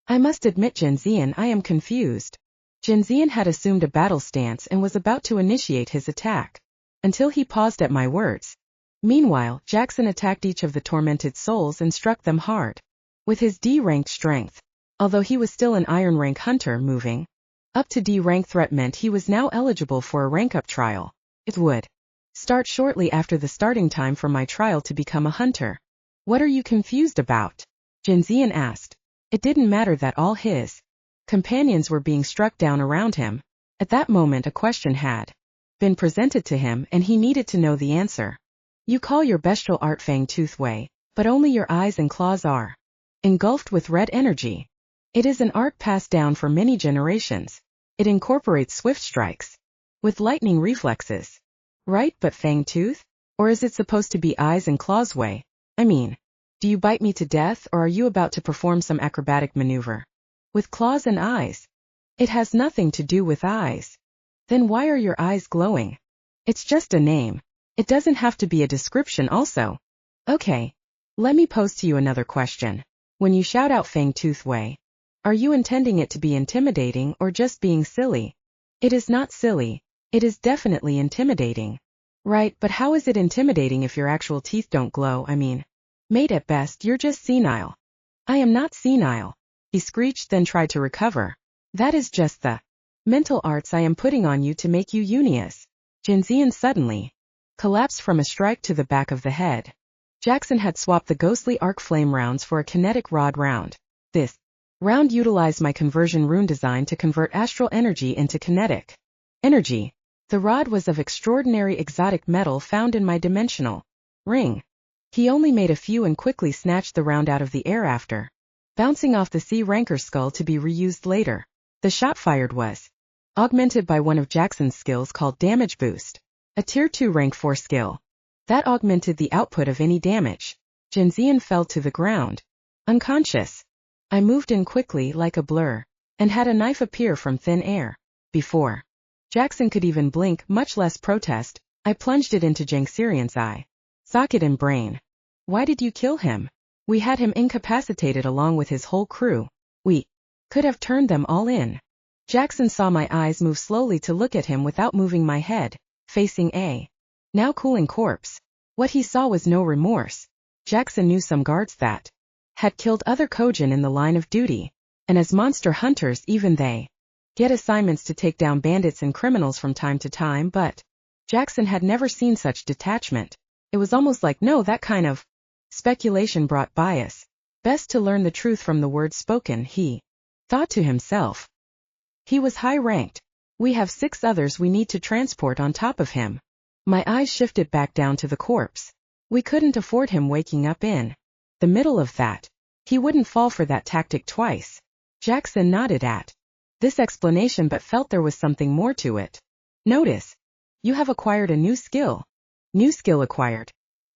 I must admit, Genzian, I am confused. Genzian had assumed a battle stance and was about to initiate his attack, until he paused at my words. Meanwhile, Jackson attacked each of the tormented souls and struck them hard with his D-ranked strength. Although he was still an Iron rank hunter, moving up to D-rank threat meant he was now eligible for a rank-up trial. It would start shortly after the starting time for my trial to become a hunter. What are you confused about? Genzian asked. It didn't matter that all his companions were being struck down around him. At that moment a question had been presented to him and he needed to know the answer. You call your bestial art Fang-Tooth Way, but only your eyes and claws are engulfed with red energy. It is an art passed down for many generations. It incorporates swift strikes with lightning reflexes. Right, but Fang-Tooth? Or is it supposed to be eyes and claws way? I mean, do you bite me to death, or are you about to perform some acrobatic maneuver with claws and eyes? It has nothing to do with eyes. Then why are your eyes glowing? It's just a name. It doesn't have to be a description also. Okay. Let me pose to you another question. When you shout out Fang-Tooth Way, are you intending it to be intimidating or just being silly? It is not silly. It is definitely intimidating. Right, but how is it intimidating if your actual teeth don't glow? I mean, mate, at best, you're just senile. I am not senile. He screeched, then tried to recover. That is just the mental arts I am putting on you to make you Unius. Genzian suddenly collapsed from a strike to the back of the head. Jackson had swapped the ghostly arc flame rounds for a kinetic rod round. This round utilized my conversion rune design to convert astral energy into kinetic energy. The rod was of extraordinary exotic metal found in my dimensional ring. He only made a few and quickly snatched the round out of the air after bouncing off the sea ranker's skull to be reused later. The shot fired was augmented by one of Jackson's skills called Damage Boost, a Tier 2 Rank 4 skill. That augmented the output of any damage. Genzian fell to the ground, unconscious. I moved in quickly like a blur, and had a knife appear from thin air. Before Jackson could even blink, much less protest, I plunged it into Jangsirian's eye, socket and brain. Why did you kill him? We had him incapacitated along with his whole crew. We could have turned them all in. Jackson saw my eyes move slowly to look at him without moving my head, facing a now cooling corpse. What he saw was no remorse. Jackson knew some guards that had killed other Kojin in the line of duty, and as monster hunters even they get assignments to take down bandits and criminals from time to time, but Jackson had never seen such detachment. It was almost like, no, that kind of speculation brought bias. Best to learn the truth from the words spoken, he thought to himself. He was high-ranked. We have 6 others we need to transport on top of him. My eyes shifted back down to the corpse. We couldn't afford him waking up in the middle of that. He wouldn't fall for that tactic twice. Jackson nodded at this explanation but felt there was something more to it. Notice. You have acquired a new skill. New skill acquired.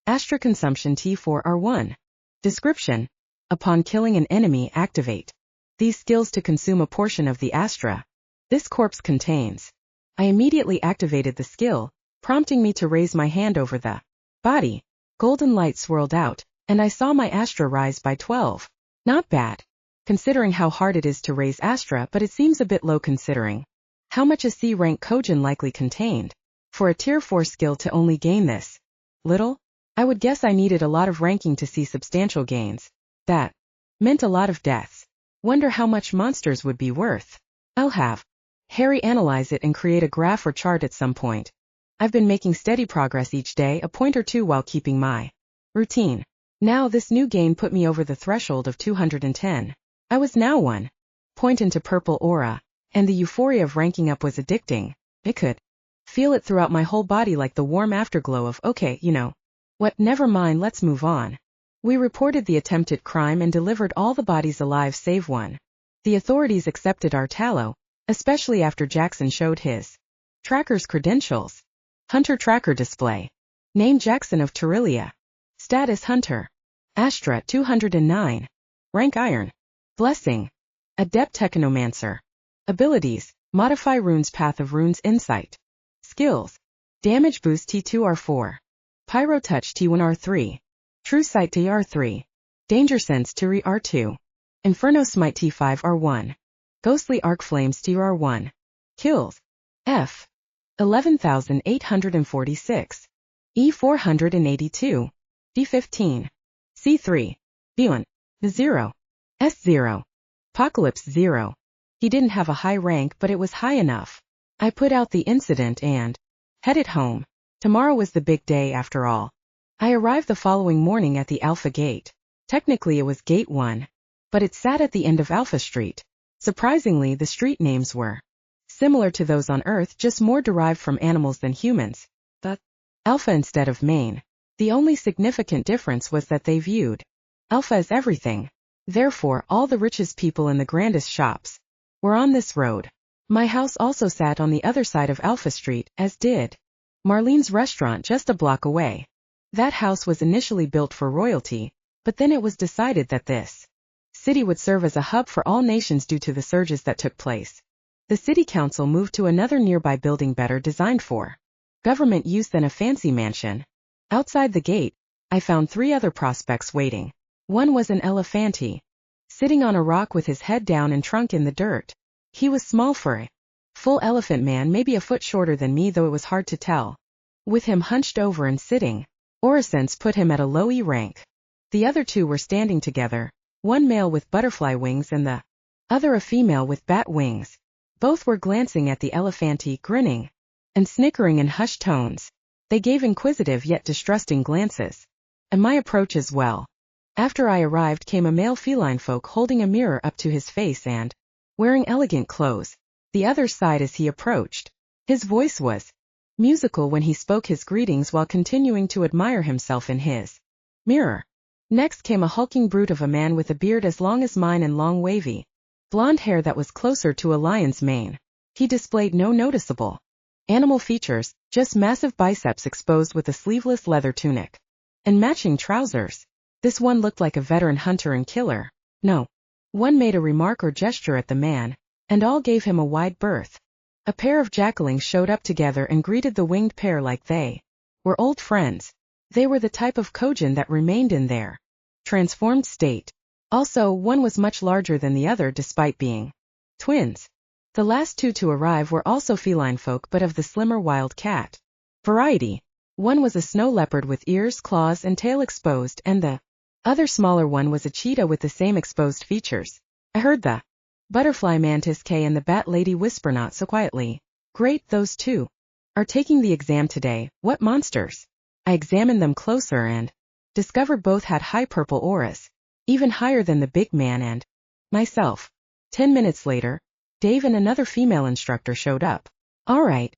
Astra Consumption T4R1. Description. Upon killing an enemy, activate these skills to consume a portion of the Astra this corpse contains. I immediately activated the skill, prompting me to raise my hand over the body. Golden light swirled out, and I saw my Astra rise by 12. Not bad, considering how hard it is to raise Astra, but it seems a bit low considering how much a C-rank Kojin likely contained. For a Tier 4 skill to only gain this little, I would guess I needed a lot of ranking to see substantial gains. That meant a lot of deaths. Wonder how much monsters would be worth. I'll have Harry analyze it and create a graph or chart at some point. I've been making steady progress each day, a point or two while keeping my routine. Now this new gain put me over the threshold of 210. I was now 1 point into purple aura, and the euphoria of ranking up was addicting. I could feel it throughout my whole body like the warm afterglow of, okay, you know what, never mind, let's move on. We reported the attempted crime and delivered all the bodies alive save one. The authorities accepted our tallow, especially after Jackson showed his tracker's credentials. Hunter tracker display. Name Jackson of Terillia. Status Hunter. Astra 209. Rank Iron. Blessing. Adept Technomancer. Abilities. Modify runes, Path of Runes, Insight. Skills. Damage Boost T2R4. Pyro Touch T1R3. True Sight TR3. Danger Sense TR2. Inferno Smite T5R1. Ghostly Arc Flames TR1. Kills. F. 11,846. E482. D15. C3. B1. B0. S0. Apocalypse 0. He didn't have a high rank, but it was high enough. I put out the incident and headed home. Tomorrow was the big day after all. I arrived the following morning at the Alpha Gate. Technically it was Gate 1, but it sat at the end of Alpha Street. Surprisingly, the street names were similar to those on Earth, just more derived from animals than humans. The Alpha instead of Main. The only significant difference was that they viewed Alpha as everything. Therefore, all the richest people in the grandest shops were on this road. My house also sat on the other side of Alpha Street, as did Marlene's restaurant just a block away. That house was initially built for royalty, but then it was decided that this city would serve as a hub for all nations due to the surges that took place. The city council moved to another nearby building better designed for government use than a fancy mansion. Outside the gate, I found 3 other prospects waiting. One was an elephante, sitting on a rock with his head down and trunk in the dirt. He was small for a full elephant man, maybe a foot shorter than me, though it was hard to tell. With him hunched over and sitting, Orisence put him at a low E rank. The other 2 were standing together, one male with butterfly wings and the other a female with bat wings. Both were glancing at the elephante, grinning and snickering in hushed tones. They gave inquisitive yet distrusting glances. And my approach as well. After I arrived came a male feline folk holding a mirror up to his face and wearing elegant clothes. The other side as he approached. His voice was musical when he spoke his greetings while continuing to admire himself in his mirror. Next came a hulking brute of a man with a beard as long as mine and long wavy blonde hair that was closer to a lion's mane. He displayed no noticeable animal features, just massive biceps exposed with a sleeveless leather tunic and matching trousers. This one looked like a veteran hunter and killer. No one made a remark or gesture at the man, and all gave him a wide berth. A pair of jackalings showed up together and greeted the winged pair like they were old friends. They were the type of Kojin that remained in their transformed state. Also, one was much larger than the other despite being twins. The last two to arrive were also feline folk but of the slimmer wild cat variety. One was a snow leopard with ears, claws, and tail exposed, and the other smaller one was a cheetah with the same exposed features. I heard the butterfly mantis K and the bat lady whisper not so quietly. Great, those two are taking the exam today. What monsters? I examined them closer and discovered both had high purple auras, even higher than the big man and myself. 10 minutes later, Dave and another female instructor showed up. All right,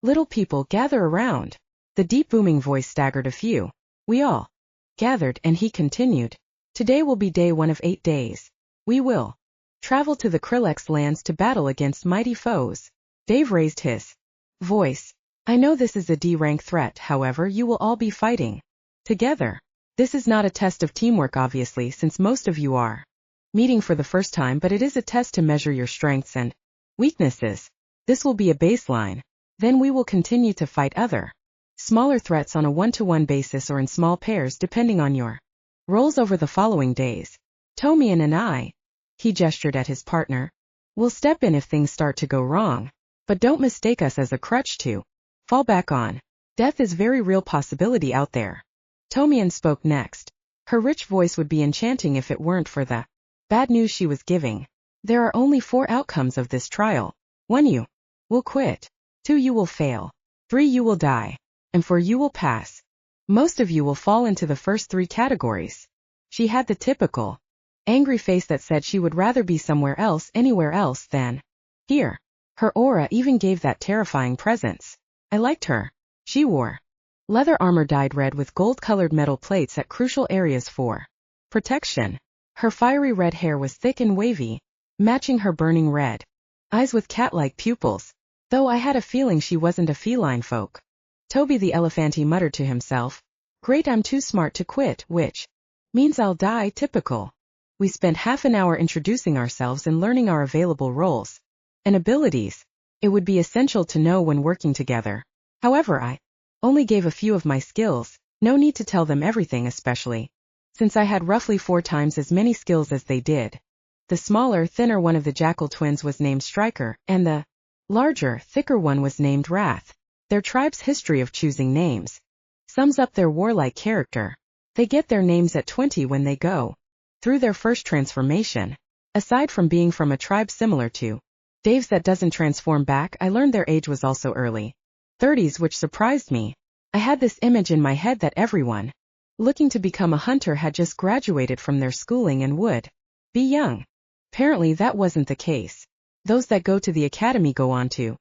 little people, gather around. The deep booming voice staggered a few. We all gathered and he continued. Today will be day 1 of 8 days. We will travel to the Chronicles lands to battle against mighty foes. Dave raised his voice. I know this is a D-rank threat, however you will all be fighting together. This is not a test of teamwork obviously since most of you are meeting for the first time, but it is a test to measure your strengths and weaknesses. This will be a baseline. Then we will continue to fight other smaller threats on a one-to-one basis or in small pairs depending on your roles over the following days. Tomian and I, he gestured at his partner, will step in if things start to go wrong. But don't mistake us as a crutch to fall back on. Death is very real possibility out there. Tomian spoke next. Her rich voice would be enchanting if it weren't for the bad news she was giving. There are only 4 outcomes of this trial. 1, you will quit. 2, you will fail. 3, you will die. And 4, you will pass. Most of you will fall into the first 3 categories. She had the typical angry face that said she would rather be somewhere else, anywhere else than here. Her aura even gave that terrifying presence. I liked her. She wore leather armor dyed red with gold-colored metal plates at crucial areas for protection. Her fiery red hair was thick and wavy, matching her burning red eyes with cat-like pupils, though I had a feeling she wasn't a feline folk. Toby the elephanty muttered to himself, Great, I'm too smart to quit, which means I'll die. Typical. We spent half an hour introducing ourselves and learning our available roles and abilities. It would be essential to know when working together. However, I only gave a few of my skills. No need to tell them everything, especially since I had roughly 4 times as many skills as they did. The smaller, thinner one of the jackal twins was named Striker, and the larger, thicker one was named Wrath. Their tribe's history of choosing names sums up their warlike character. They get their names at 20 when they go through their first transformation. Aside from being from a tribe similar to Dave's that doesn't transform back, I learned their age was also early 30s, which surprised me. I had this image in my head that everyone looking to become a hunter had just graduated from their schooling and would be young. Apparently that wasn't the case. Those that go to the academy go on to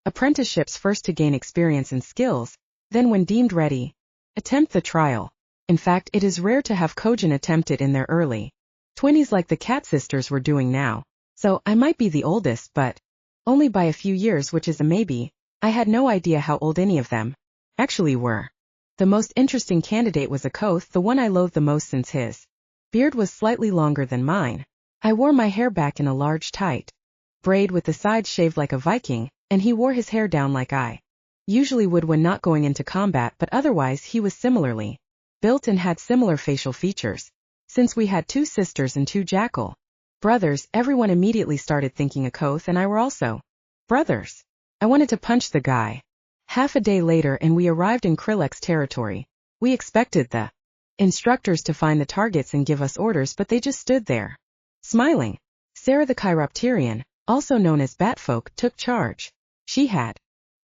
apprenticeships first to gain experience and skills, then when deemed ready, attempt the trial. In fact, it is rare to have Kojin attempt it in their early 20s like the Cat sisters were doing now. So, I might be the oldest, but only by a few years, which is a maybe. I had no idea how old any of them actually were. The most interesting candidate was a Koth, the one I loathed the most since his beard was slightly longer than mine. I wore my hair back in a large tight braid with the sides shaved like a Viking, and he wore his hair down like I usually would when not going into combat, but otherwise he was similarly built and had similar facial features. Since we had 2 sisters and 2 jackal brothers, everyone immediately started thinking a Koth and I were also brothers. I wanted to punch the guy. Half a day later and we arrived in Chronicles territory. We expected the instructors to find the targets and give us orders, but they just stood there, smiling. Sarah the Chiropterian, also known as Batfolk, took charge. She had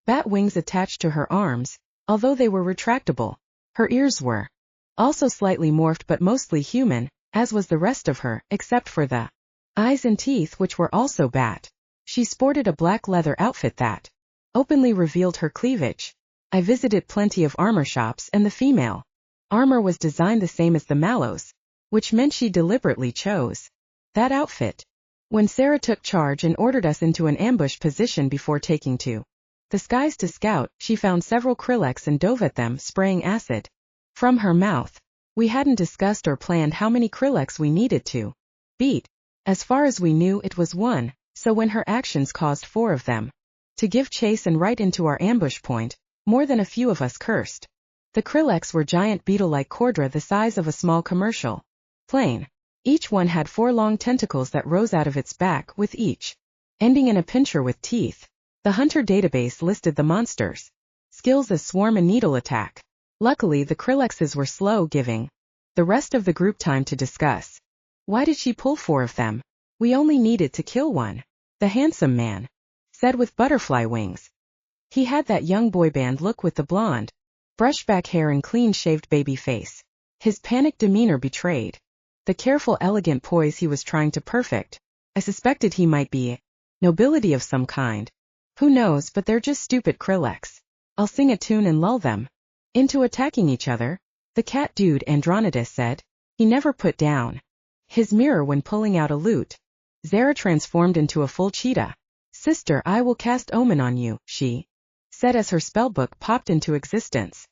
bat wings attached to her arms, although they were retractable. Her ears were also slightly morphed but mostly human, as was the rest of her, except for the eyes and teeth, which were also bat. She sported a black leather outfit that openly revealed her cleavage. I visited plenty of armor shops, and the female armor was designed the same as the Mallows, which meant she deliberately chose that outfit. When Sarah took charge and ordered us into an ambush position before taking to the skies to scout, she found several Krillex and dove at them, spraying acid from her mouth. We hadn't discussed or planned how many Krillex we needed to beat. As far as we knew, it was one, so when her actions caused 4 of them to give chase and right into our ambush point, more than a few of us cursed. The Krillex were giant beetle-like Cordra the size of a small commercial plane. Each one had 4 long tentacles that rose out of its back, with each ending in a pincher with teeth. The Hunter database listed the monsters' skills as swarm and needle attack. Luckily, the Krillexes were slow, giving the rest of the group time to discuss. Why did she pull 4 of them? We only needed to kill one, the handsome man said with butterfly wings. He had that young boy band look with the blonde, brushback hair and clean-shaved baby face. His panicked demeanor betrayed the careful, elegant poise he was trying to perfect. I suspected he might be nobility of some kind. Who knows, but they're just stupid Krillex. I'll sing a tune and lull them into attacking each other, the cat dude Andronidas said. He never put down his mirror when pulling out a lute. Zara transformed into a full cheetah. Sister, I will cast Omen on you, she said as her spellbook popped into existence.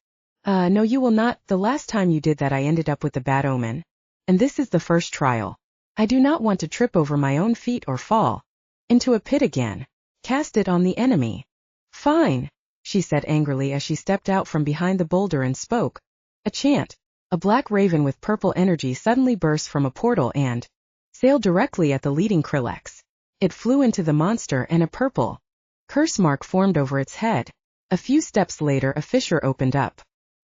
No you will not. The last time you did that I ended up with a bad omen. And this is the first trial. I do not want to trip over my own feet or fall into a pit again. Cast it on the enemy. Fine, she said angrily as she stepped out from behind the boulder and spoke a chant. A black raven with purple energy suddenly burst from a portal and sailed directly at the leading Krillex. It flew into the monster and a purple curse mark formed over its head. A few steps later, a fissure opened up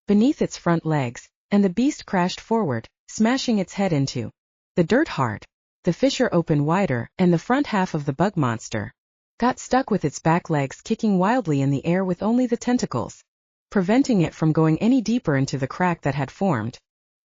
beneath its front legs, and the beast crashed forward, smashing its head into the dirt hard. The fissure opened wider, and the front half of the bug monster got stuck with its back legs kicking wildly in the air with only the tentacles preventing it from going any deeper into the crack that had formed.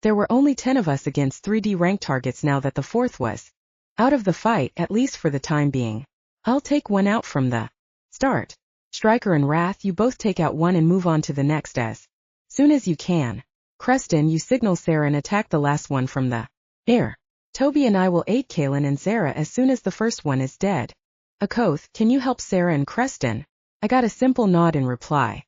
There were only 10 of us against 3D rank targets now that the 4th was out of the fight, at least for the time being. I'll take one out from the start. Striker and Wrath, you both take out one and move on to the next as soon as you can. Creston, you signal Sarah and attack the last one from the air. Toby and I will aid Kaelin and Zara as soon as the first one is dead. Akoth, can you help Sarah and Creston? I got a simple nod in reply.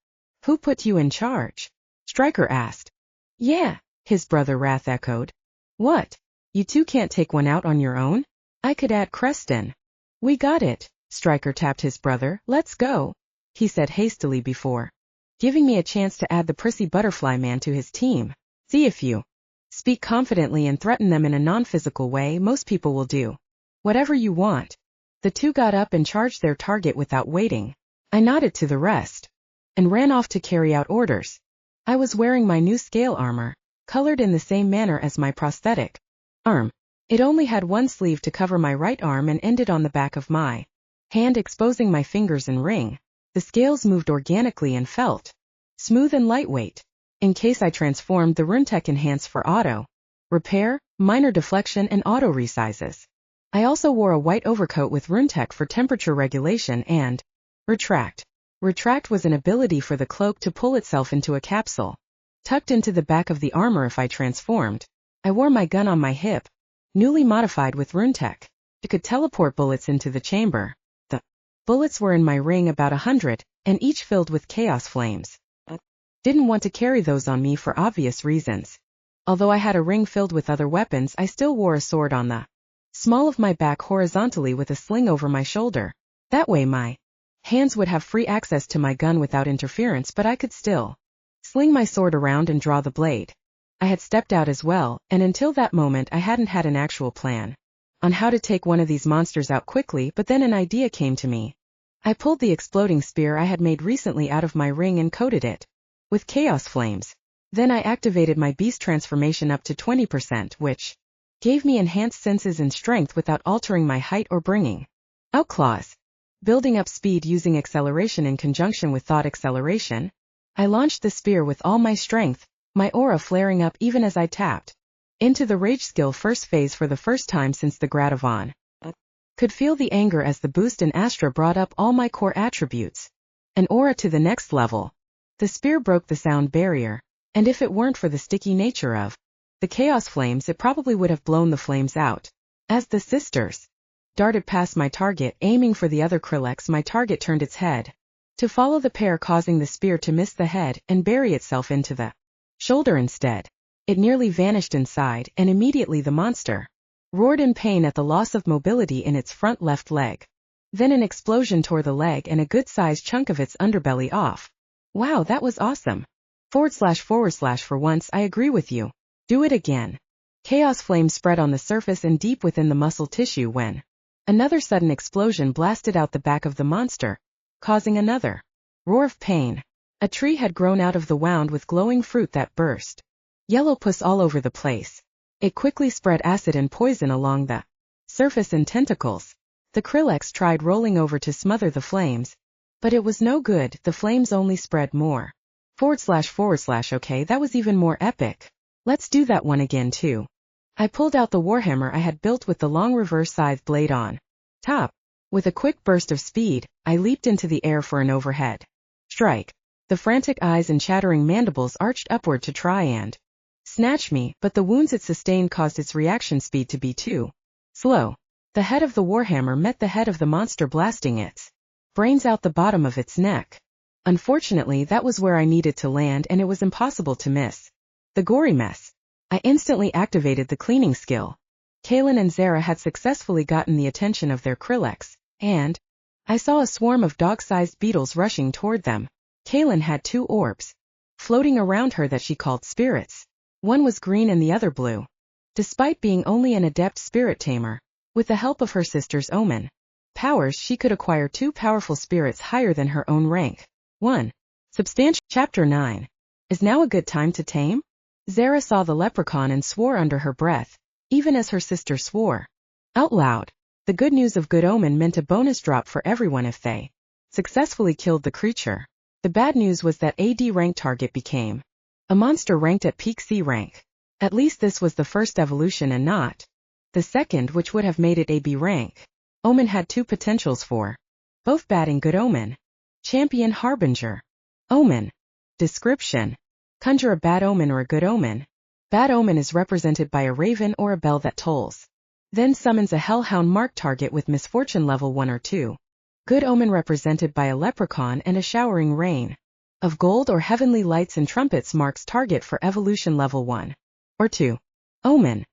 Who put you in charge? Striker asked. Yeah, his brother Wrath echoed. What? You two can't take one out on your own? I could add Creston. We got it. Striker tapped his brother. Let's go, he said hastily before giving me a chance to add the prissy butterfly man to his team. See, if you speak confidently and threaten them in a non-physical way, most people will do whatever you want. The two got up and charged their target without waiting. I nodded to the rest and ran off to carry out orders. I was wearing my new scale armor, colored in the same manner as my prosthetic arm. It only had one sleeve to cover my right arm and ended on the back of my hand, exposing my fingers and ring. The scales moved organically and felt smooth and lightweight. In case I transformed, the RuneTech enhanced for auto repair, minor deflection, and auto resizes. I also wore a white overcoat with RuneTech for temperature regulation and retract. Retract was an ability for the cloak to pull itself into a capsule, tucked into the back of the armor if I transformed. I wore my gun on my hip, newly modified with RuneTech. It could teleport bullets into the chamber. The bullets were in my ring, about 100, and each filled with chaos flames. Didn't want to carry those on me for obvious reasons. Although I had a ring filled with other weapons, I still wore a sword on the small of my back horizontally with a sling over my shoulder. That way my hands would have free access to my gun without interference, but I could still sling my sword around and draw the blade. I had stepped out as well, and until that moment I hadn't had an actual plan on how to take one of these monsters out quickly, but then an idea came to me. I pulled the exploding spear I had made recently out of my ring and coated it with chaos flames. Then I activated my beast transformation up to 20%, which gave me enhanced senses and strength without altering my height or bringing out claws. Building up speed using acceleration in conjunction with thought acceleration, I launched the spear with all my strength, my aura flaring up even as I tapped into the rage skill first phase for the first time since the Gradavan. Could feel the anger as the boost in Astra brought up all my core attributes. An aura to the next level. The spear broke the sound barrier, and if it weren't for the sticky nature of the chaos flames, it probably would have blown the flames out. As the sisters darted past my target, aiming for the other Krillex, my target turned its head to follow the pair, causing the spear to miss the head and bury itself into the shoulder instead. It nearly vanished inside, and immediately the monster roared in pain at the loss of mobility in its front left leg. Then an explosion tore the leg and a good-sized chunk of its underbelly off. Wow, that was awesome. / for once I agree with you. Do it again. Chaos flames spread on the surface and deep within the muscle tissue when another sudden explosion blasted out the back of the monster, causing another roar of pain. A tree had grown out of the wound with glowing fruit that burst yellow pus all over the place. It quickly spread acid and poison along the surface and tentacles. The Krillex tried rolling over to smother the flames, but it was no good, the flames only spread more. / okay, that was even more epic. Let's do that one again too. I pulled out the warhammer I had built with the long reverse scythe blade on top. With a quick burst of speed, I leaped into the air for an overhead strike. The frantic eyes and chattering mandibles arched upward to try and snatch me, but the wounds it sustained caused its reaction speed to be too slow. The head of the warhammer met the head of the monster, blasting its brains out the bottom of its neck. Unfortunately, that was where I needed to land, and it was impossible to miss the gory mess. I instantly activated the cleaning skill. Kaelin and Zara had successfully gotten the attention of their Krillex, and I saw a swarm of dog-sized beetles rushing toward them. Kaelin had 2 orbs floating around her that she called spirits. One was green and the other blue. Despite being only an adept spirit tamer, with the help of her sister's Omen powers, she could acquire 2 powerful spirits higher than her own rank. 1. Substantial. Chapter 9. Is now a good time to tame? Zara saw the leprechaun and swore under her breath, even as her sister swore out loud. The good news of Good Omen meant a bonus drop for everyone if they successfully killed the creature. The bad news was that a D rank target became a monster ranked at peak C rank. At least this was the first evolution and not the second, which would have made it a B rank. Omen had 2 potentials for both bad and good omen. Champion Harbinger. Omen. Description. Conjure a bad omen or a good omen. Bad omen is represented by a raven or a bell that tolls. Then summons a hellhound marked target with misfortune level 1 or 2. Good omen represented by a leprechaun and a showering rain of gold or heavenly lights and trumpets marks target for evolution level 1 or 2. Omen.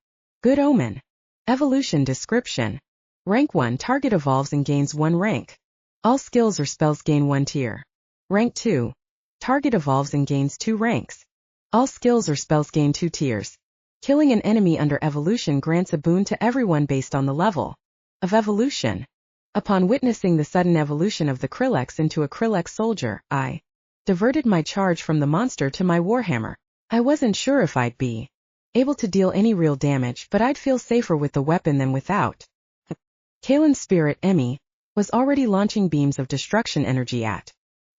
Good omen. Evolution description. Rank 1 target evolves and gains 1 rank. All skills or spells gain 1 tier. Rank 2. Target evolves and gains 2 ranks. All skills or spells gain 2 tiers. Killing an enemy under evolution grants a boon to everyone based on the level of evolution. Upon witnessing the sudden evolution of the Krillex into a Krillex soldier, I diverted my charge from the monster to my warhammer. I wasn't sure if I'd be able to deal any real damage, but I'd feel safer with the weapon than without. Kaelin's spirit, Emmy, was already launching beams of destruction energy at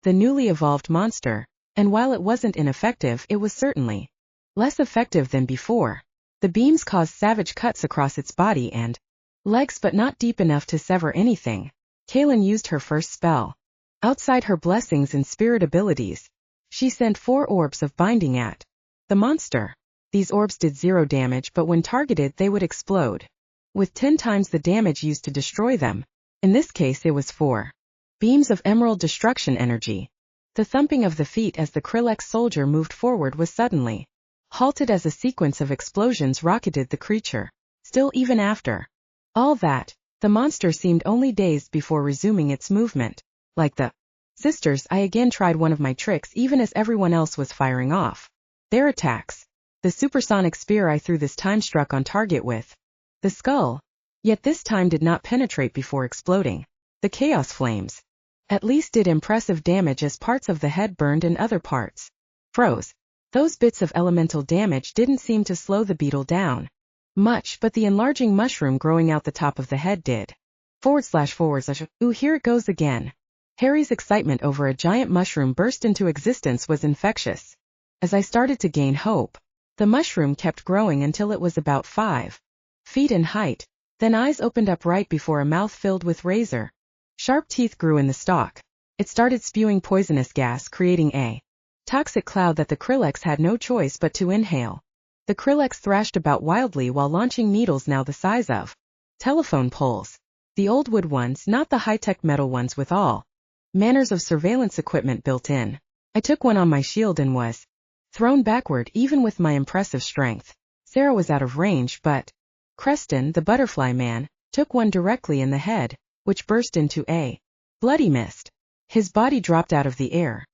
the newly evolved monster, and while it wasn't ineffective, it was certainly less effective than before. The beams caused savage cuts across its body and legs, but not deep enough to sever anything. Kaelin used her first spell. Outside her blessings and spirit abilities, she sent 4 orbs of binding at the monster. These orbs did 0 damage, but when targeted they would explode, with 10 times the damage used to destroy them. In this case it was 4 beams of emerald destruction energy. The thumping of the feet as the Krillex soldier moved forward was suddenly halted as a sequence of explosions rocketed the creature. Still, even after all that, the monster seemed only dazed before resuming its movement. Like the sisters, I again tried one of my tricks even as everyone else was firing off their attacks. The supersonic spear I threw this time struck on target with the skull, yet this time did not penetrate before exploding. The chaos flames at least did impressive damage as parts of the head burned and other parts froze. Those bits of elemental damage didn't seem to slow the beetle down much, but the enlarging mushroom growing out the top of the head did. / Ooh, here it goes again. Harry's excitement over a giant mushroom burst into existence was infectious. As I started to gain hope, the mushroom kept growing until it was about 5 feet in height, then eyes opened up right before a mouth filled with razor sharp teeth grew in the stalk. It started spewing poisonous gas, creating a toxic cloud that the Krillex had no choice but to inhale. The Krillex thrashed about wildly while launching needles now the size of telephone poles. The old wood ones, not the high-tech metal ones with all manners of surveillance equipment built in. I took one on my shield and was thrown backward even with my impressive strength. Sarah was out of range, but Creston, the butterfly man, took one directly in the head, which burst into a bloody mist. His body dropped out of the air.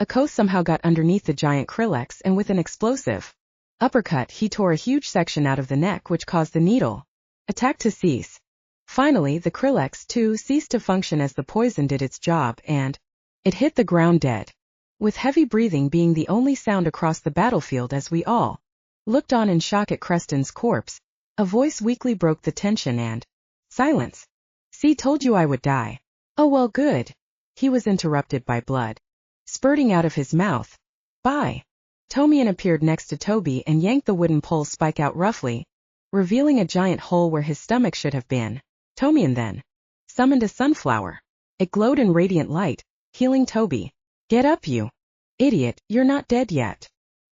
Akko somehow got underneath the giant Krillex and with an explosive uppercut he tore a huge section out of the neck, which caused the needle attack to cease. Finally, the Krillex too ceased to function as the poison did its job and it hit the ground dead, with heavy breathing being the only sound across the battlefield as we all looked on in shock at Creston's corpse. A voice weakly broke the tension and silence. "See, told you I would die." "Oh well, good." He was interrupted by blood spurting out of his mouth. "Bye." Tomian appeared next to Toby and yanked the wooden pole spike out roughly, revealing a giant hole where his stomach should have been. Tomian then summoned a sunflower. It glowed in radiant light, healing Toby. "Get up, you idiot, you're not dead yet."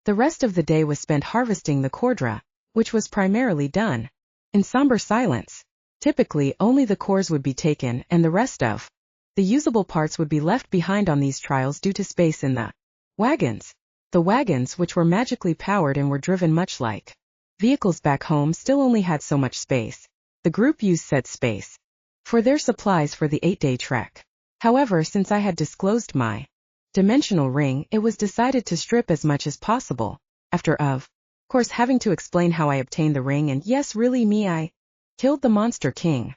The rest of the day was spent harvesting the Cordra, which was primarily done in somber silence. Typically, only the cores would be taken and the rest of the usable parts would be left behind on these trials due to space in the wagons. The wagons, which were magically powered and were driven much like vehicles back home, still only had so much space. The group used said space for their supplies for the 8-day trek. However, since I had disclosed my dimensional ring, it was decided to strip as much as possible. After, of course, having to explain how I obtained the ring and yes, really me, I killed the Monster King.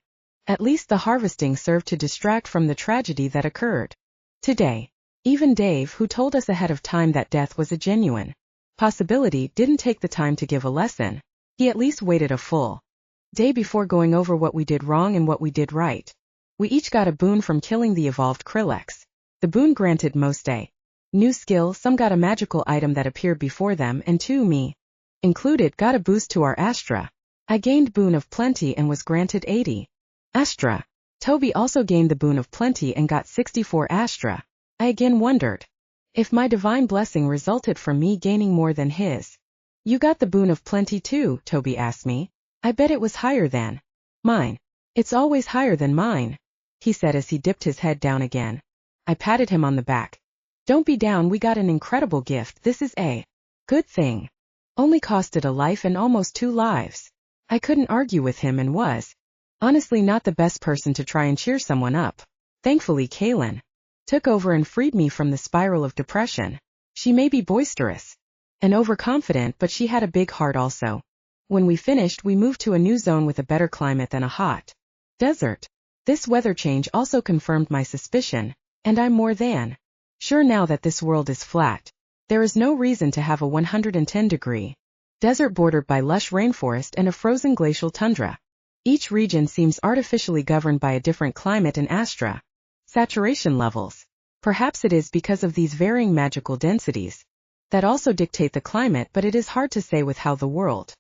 At least the harvesting served to distract from the tragedy that occurred today. Even Dave, who told us ahead of time that death was a genuine possibility, didn't take the time to give a lesson. He at least waited a full day before going over what we did wrong and what we did right. We each got a boon from killing the evolved Krillex. The boon granted most a new skill, some got a magical item that appeared before them, and two, me included, got a boost to our Astra. I gained boon of plenty and was granted 80 Astra. Toby also gained the boon of plenty and got 64 Astra. I again wondered if my divine blessing resulted from me gaining more than his. "You got the boon of plenty too?" Toby asked me. "I bet it was higher than mine." "It's always higher than mine," he said as he dipped his head down again. I patted him on the back. "Don't be down, we got an incredible gift. This is a good thing. Only costed a life and almost 2 lives. I couldn't argue with him and was honestly not the best person to try and cheer someone up. Thankfully, Kaylin took over and freed me from the spiral of depression. She may be boisterous and overconfident, but she had a big heart also. When we finished, we moved to a new zone with a better climate than a hot desert. This weather change also confirmed my suspicion, and I'm more than sure now that this world is flat. There is no reason to have a 110-degree desert bordered by lush rainforest and a frozen glacial tundra. Each region seems artificially governed by a different climate and Astra saturation levels. Perhaps it is because of these varying magical densities that also dictate the climate, but it is hard to say with how the world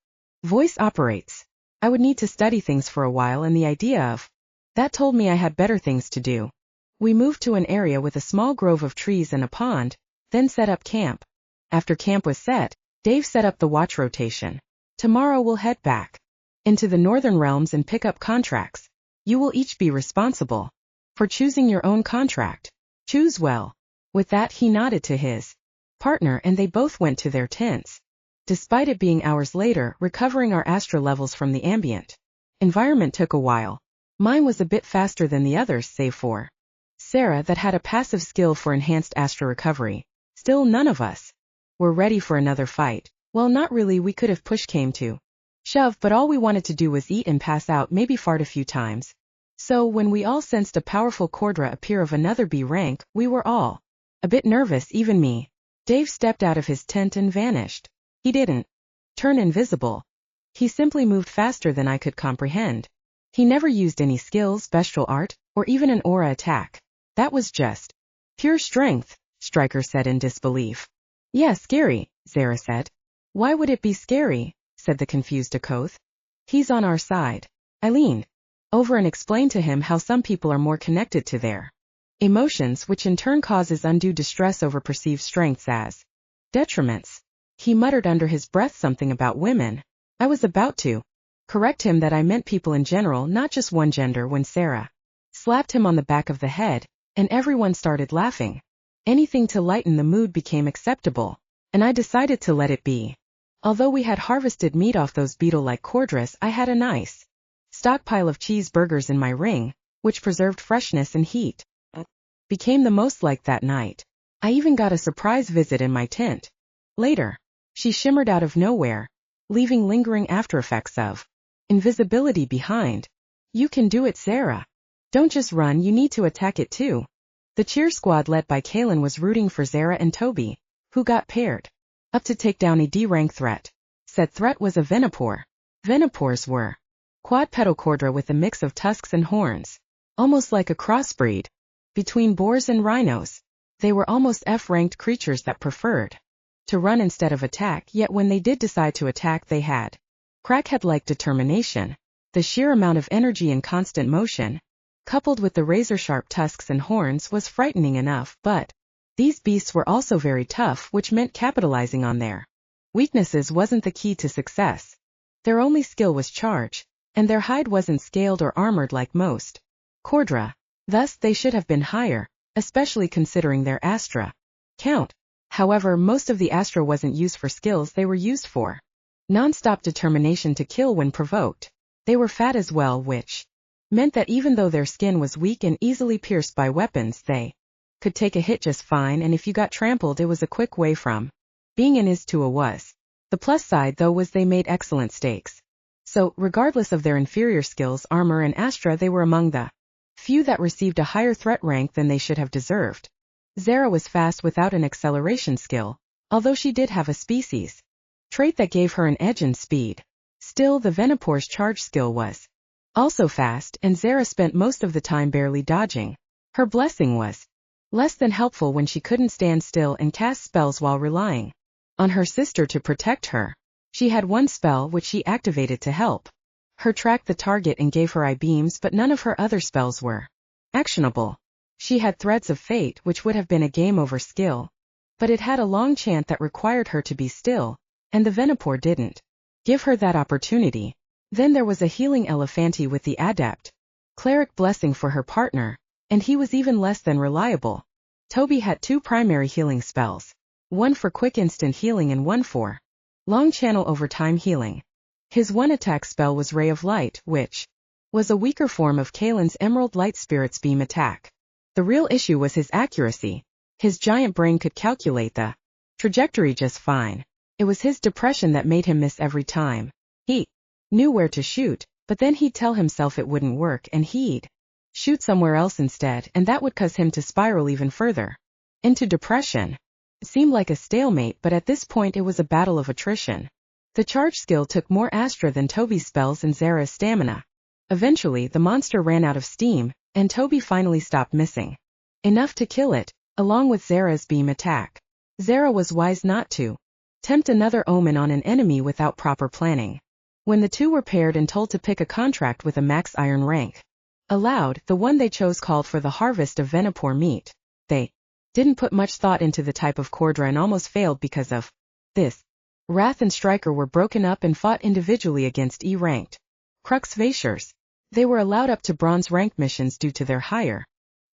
voice operates. I would need to study things for a while, and the idea of that told me I had better things to do. We moved to an area with a small grove of trees and a pond, then set up camp. After camp was set, Dave set up the watch rotation. "Tomorrow we'll head back into the Northern Realms and pick up contracts. You will each be responsible for choosing your own contract. Choose well." With that, he nodded to his partner and they both went to their tents. Despite it being hours later, recovering our Astra levels from the ambient environment took a while. Mine was a bit faster than the others, save for Sarah, that had a passive skill for enhanced Astra recovery. Still, none of us were ready for another fight. Well, not really, we could have push came to shove, but all we wanted to do was eat and pass out, maybe fart a few times. So when we all sensed a powerful Cordra appear of another B rank, we were all a bit nervous, even me. Dave stepped out of his tent and vanished. He didn't turn invisible. He simply moved faster than I could comprehend. He never used any skills, bestial art, or even an aura attack. That was just pure strength, Stryker said in disbelief. Yeah, scary, Zara said. Why would it be scary? Said the confused Akoth. He's on our side. I leaned over and explained to him how some people are more connected to their emotions, which in turn causes undue distress over perceived strengths as detriments. He muttered under his breath something about women. I was about to correct him that I meant people in general, not just one gender, when Sarah slapped him on the back of the head, and everyone started laughing. Anything to lighten the mood became acceptable, and I decided to let it be. Although we had harvested meat off those beetle-like cordras, I had a nice stockpile of cheeseburgers in my ring, which preserved freshness and heat. Became the most like that night. I even got a surprise visit in my tent. Later, she shimmered out of nowhere, leaving lingering aftereffects of invisibility behind. You can do it, Sarah. Don't just run, you need to attack it too. The cheer squad led by Kaylin was rooting for Zara and Toby, who got paired up to take down a D-rank threat. Said threat was a Venipore. Venipores were quadpetal cordra with a mix of tusks and horns, almost like a crossbreed between boars and rhinos. They were almost F-ranked creatures that preferred to run instead of attack, yet when they did decide to attack they had crackhead-like determination. The sheer amount of energy and constant motion, coupled with the razor-sharp tusks and horns, was frightening enough, but these beasts were also very tough, which meant capitalizing on their weaknesses wasn't the key to success. Their only skill was charge, and their hide wasn't scaled or armored like most cordra. Thus, they should have been higher, especially considering their Astra count. However, most of the Astra wasn't used for skills, they were used for non-stop determination to kill when provoked. They were fat as well, which meant that even though their skin was weak and easily pierced by weapons, they could take a hit just fine, and if you got trampled it was a quick way from being an is to a was. The plus side though was they made excellent steaks. So, regardless of their inferior skills, armor and Astra, they were among the few that received a higher threat rank than they should have deserved. Zara was fast without an acceleration skill, although she did have a species trait that gave her an edge in speed. Still, the Venipore's charge skill was also fast, and Zara spent most of the time barely dodging. Her blessing was less than helpful when she couldn't stand still and cast spells while relying on her sister to protect her. She had one spell which she activated to help her track the target and gave her eye beams, but none of her other spells were actionable. She had Threads of Fate, which would have been a game-over skill, but it had a long chant that required her to be still, and the Venipore didn't give her that opportunity. Then there was a healing Elephanti with the Adept Cleric Blessing for her partner, and he was even less than reliable. Toby had two primary healing spells, one for quick instant healing and one for long channel over time healing. His one attack spell was Ray of Light, which was a weaker form of Kaylin's Emerald Light Spirit's beam attack. The real issue was his accuracy. His giant brain could calculate the trajectory just fine. It was his depression that made him miss every time. He knew where to shoot, but then he'd tell himself it wouldn't work and he'd shoot somewhere else instead, and that would cause him to spiral even further into depression. It seemed like a stalemate, but at this point it was a battle of attrition. The charge skill took more Astra than Toby's spells and Zara's stamina. Eventually, the monster ran out of steam, and Toby finally stopped missing enough to kill it, along with Zara's beam attack. Zara was wise not to tempt another omen on an enemy without proper planning. When the two were paired and told to pick a contract with a max iron rank allowed, the one they chose called for the harvest of Venipore meat. They didn't put much thought into the type of cordra and almost failed because of this. Wrath and Stryker were broken up and fought individually against E-ranked Crux Vashers. They were allowed up to bronze rank missions due to their higher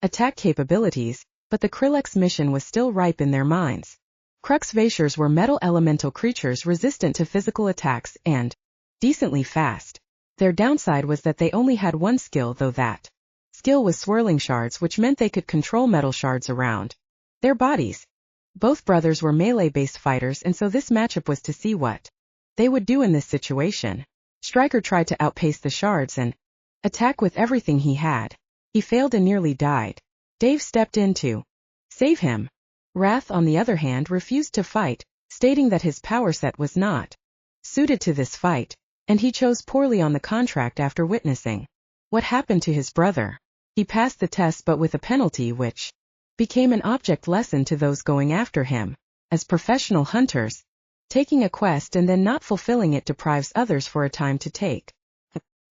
attack capabilities, but the Krillex mission was still ripe in their minds. Crux Vashers were metal elemental creatures resistant to physical attacks and decently fast. Their downside was that they only had one skill, though that skill was swirling shards, which meant they could control metal shards around their bodies. Both brothers were melee-based fighters, and so this matchup was to see what they would do in this situation. Stryker tried to outpace the shards and attack with everything he had. He failed and nearly died. Dave stepped in to save him. Wrath, on the other hand, refused to fight, stating that his power set was not suited to this fight, and he chose poorly on the contract after witnessing what happened to his brother. He passed the test but with a penalty which became an object lesson to those going after him. As professional hunters, taking a quest and then not fulfilling it deprives others for a time to take.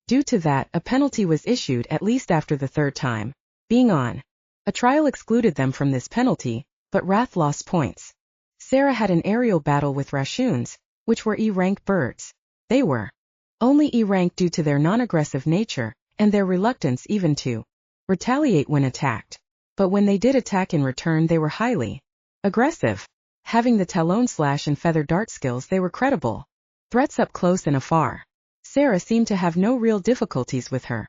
Due to that, a penalty was issued at least after the third time being on. A trial excluded them from this penalty, but Wrath lost points. Sarah had an aerial battle with Rashoons, which were E-rank birds. They were only E-rank due to their non-aggressive nature, and their reluctance even to retaliate when attacked. But when they did attack in return they were highly aggressive. Having the talon slash and feather dart skills, they were credible threats up close and afar. Sarah seemed to have no real difficulties with her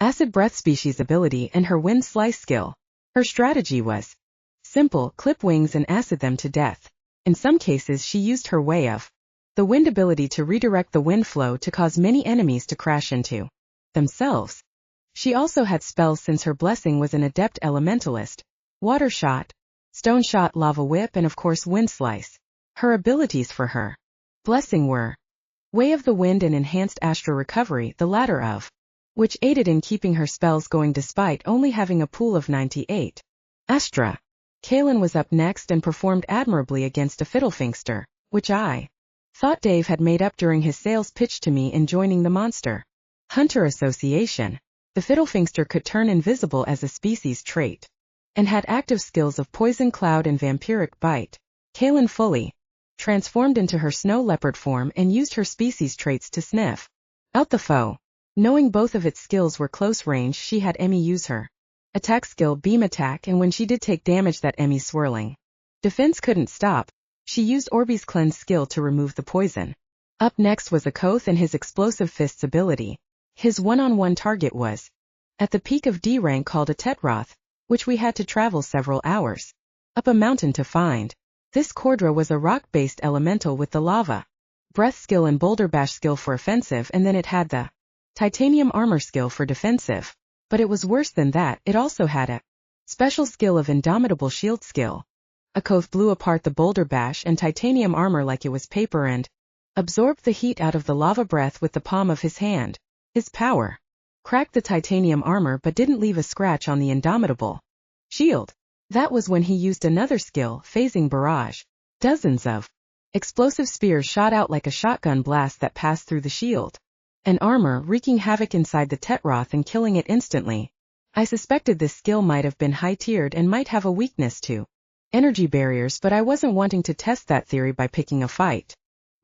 acid breath species ability and her wind slice skill. Her strategy was simple: clip wings and acid them to death. In some cases she used her way of the wind ability to redirect the wind flow to cause many enemies to crash into themselves. She also had spells since her blessing was an adept elementalist: water shot, stone shot, lava whip, and of course wind slice. Her abilities for her blessing were Way of the Wind and enhanced Astra recovery, the latter of which aided in keeping her spells going despite only having a pool of 98 Astra. Kaelin was up next and performed admirably against a Fiddlefinkster, which I thought Dave had made up during his sales pitch to me in joining the Monster Hunter Association. The Fiddlefinkster could turn invisible as a species trait, and had active skills of Poison Cloud and Vampiric Bite. Kaelin fully transformed into her snow leopard form and used her species traits to sniff out the foe. Knowing both of its skills were close range, she had Emmy use her attack skill beam attack, and when she did take damage that Emmy's swirling defense couldn't stop, she used Orbeez cleanse skill to remove the poison. Up next was Akoth and his explosive fists ability. His one-on-one target was at the peak of D rank called a Tetroth, which we had to travel several hours up a mountain to find. This Cordra was a rock-based elemental with the lava breath skill and boulder bash skill for offensive, and then it had the titanium armor skill for defensive. But it was worse than that, it also had a special skill of indomitable shield skill. Akoth blew apart the boulder bash and titanium armor like it was paper and absorbed the heat out of the lava breath with the palm of his hand. His power cracked the titanium armor but didn't leave a scratch on the indomitable shield. That was when he used another skill, phasing barrage. Dozens of explosive spears shot out like a shotgun blast that passed through the shield and armor, wreaking havoc inside the Tetroth and killing it instantly. I suspected this skill might have been high-tiered and might have a weakness to energy barriers, but I wasn't wanting to test that theory by picking a fight.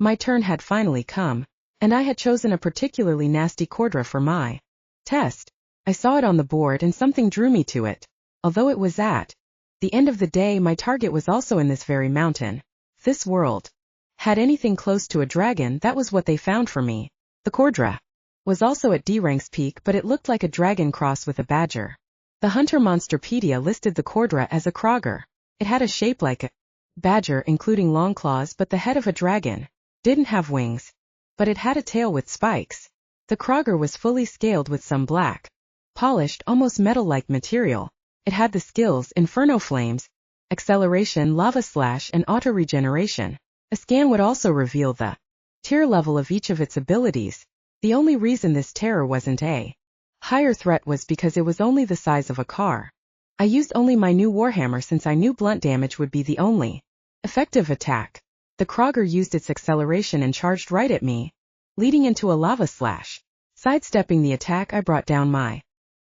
My turn had finally come, and I had chosen a particularly nasty Cordra for my test. I saw it on the board and something drew me to it. Although it was at the end of the day, my target was also in this very mountain. If this world had anything close to a dragon, that was what they found for me. The Cordra was also at D rank's peak, but it looked like a dragon cross with a badger. The Hunter Monsterpedia listed the Cordra as a Krogger. It had a shape like a badger, including long claws, but the head of a dragon. Didn't have wings, but it had a tail with spikes. The Krogger was fully scaled with some black, polished, almost metal-like material. It had the skills Inferno Flames, Acceleration, Lava Slash, and Auto-Regeneration. A scan would also reveal the tier level of each of its abilities. The only reason this terror wasn't a higher threat was because it was only the size of a car. I used only my new Warhammer since I knew blunt damage would be the only effective attack. The Krogger used its acceleration and charged right at me, leading into a Lava Slash. Sidestepping the attack, I brought down my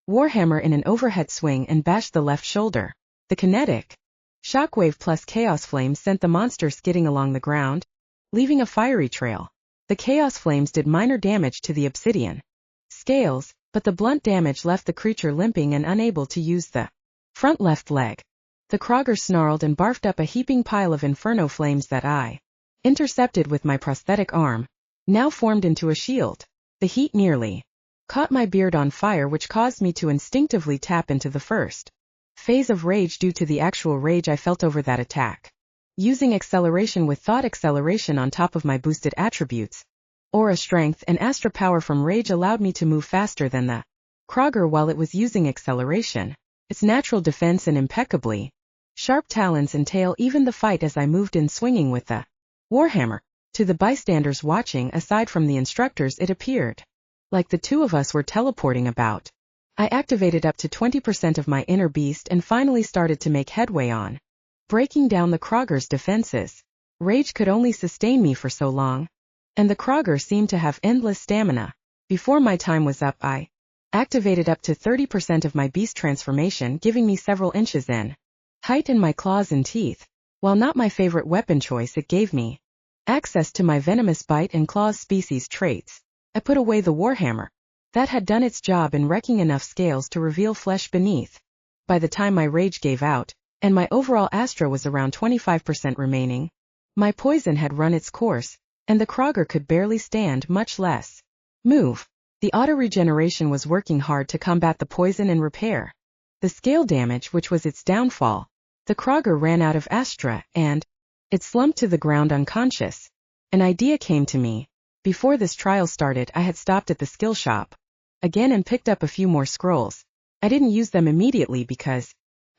Warhammer in an overhead swing and bashed the left shoulder. The kinetic shockwave plus chaos flames sent the monster skidding along the ground, leaving a fiery trail. The chaos flames did minor damage to the obsidian scales, but the blunt damage left the creature limping and unable to use the front left leg. The Krogger snarled and barfed up a heaping pile of inferno flames that I intercepted with my prosthetic arm, now formed into a shield. The heat nearly caught my beard on fire, which caused me to instinctively tap into the first phase of rage due to the actual rage I felt over that attack. Using acceleration with thought acceleration on top of my boosted attributes, aura strength and astra power from rage allowed me to move faster than the Krogger while it was using acceleration. Its natural defense and impeccably sharp talons and tail even the fight as I moved in, swinging with the Warhammer. To the bystanders watching, aside from the instructors, it appeared like the two of us were teleporting about. I activated up to 20% of my inner beast and finally started to make headway on breaking down the Krogger's defenses. Rage could only sustain me for so long, and the Krogger seemed to have endless stamina. Before my time was up, I activated up to 30% of my beast transformation, giving me several inches in height in my claws and teeth. While not my favorite weapon choice, it gave me access to my venomous bite and claws species traits. I put away the Warhammer. That had done its job in wrecking enough scales to reveal flesh beneath. By the time my rage gave out, and my overall Astra was around 25% remaining, my poison had run its course, and the Krogger could barely stand, much less move. The auto-regeneration was working hard to combat the poison and repair the scale damage, which was its downfall. The Krogger ran out of Astra, and it slumped to the ground unconscious. An idea came to me. Before this trial started, I had stopped at the skill shop again and picked up a few more scrolls. I didn't use them immediately because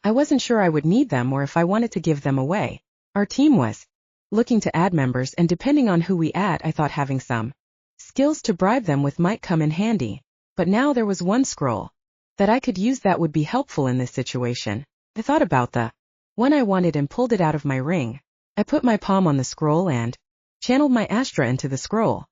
I wasn't sure I would need them or if I wanted to give them away. Our team was looking to add members, and depending on who we add, I thought having some skills to bribe them with might come in handy. But now there was one scroll that I could use that would be helpful in this situation. I thought about the one I wanted and pulled it out of my ring. I put my palm on the scroll and channeled my Astra into the scroll.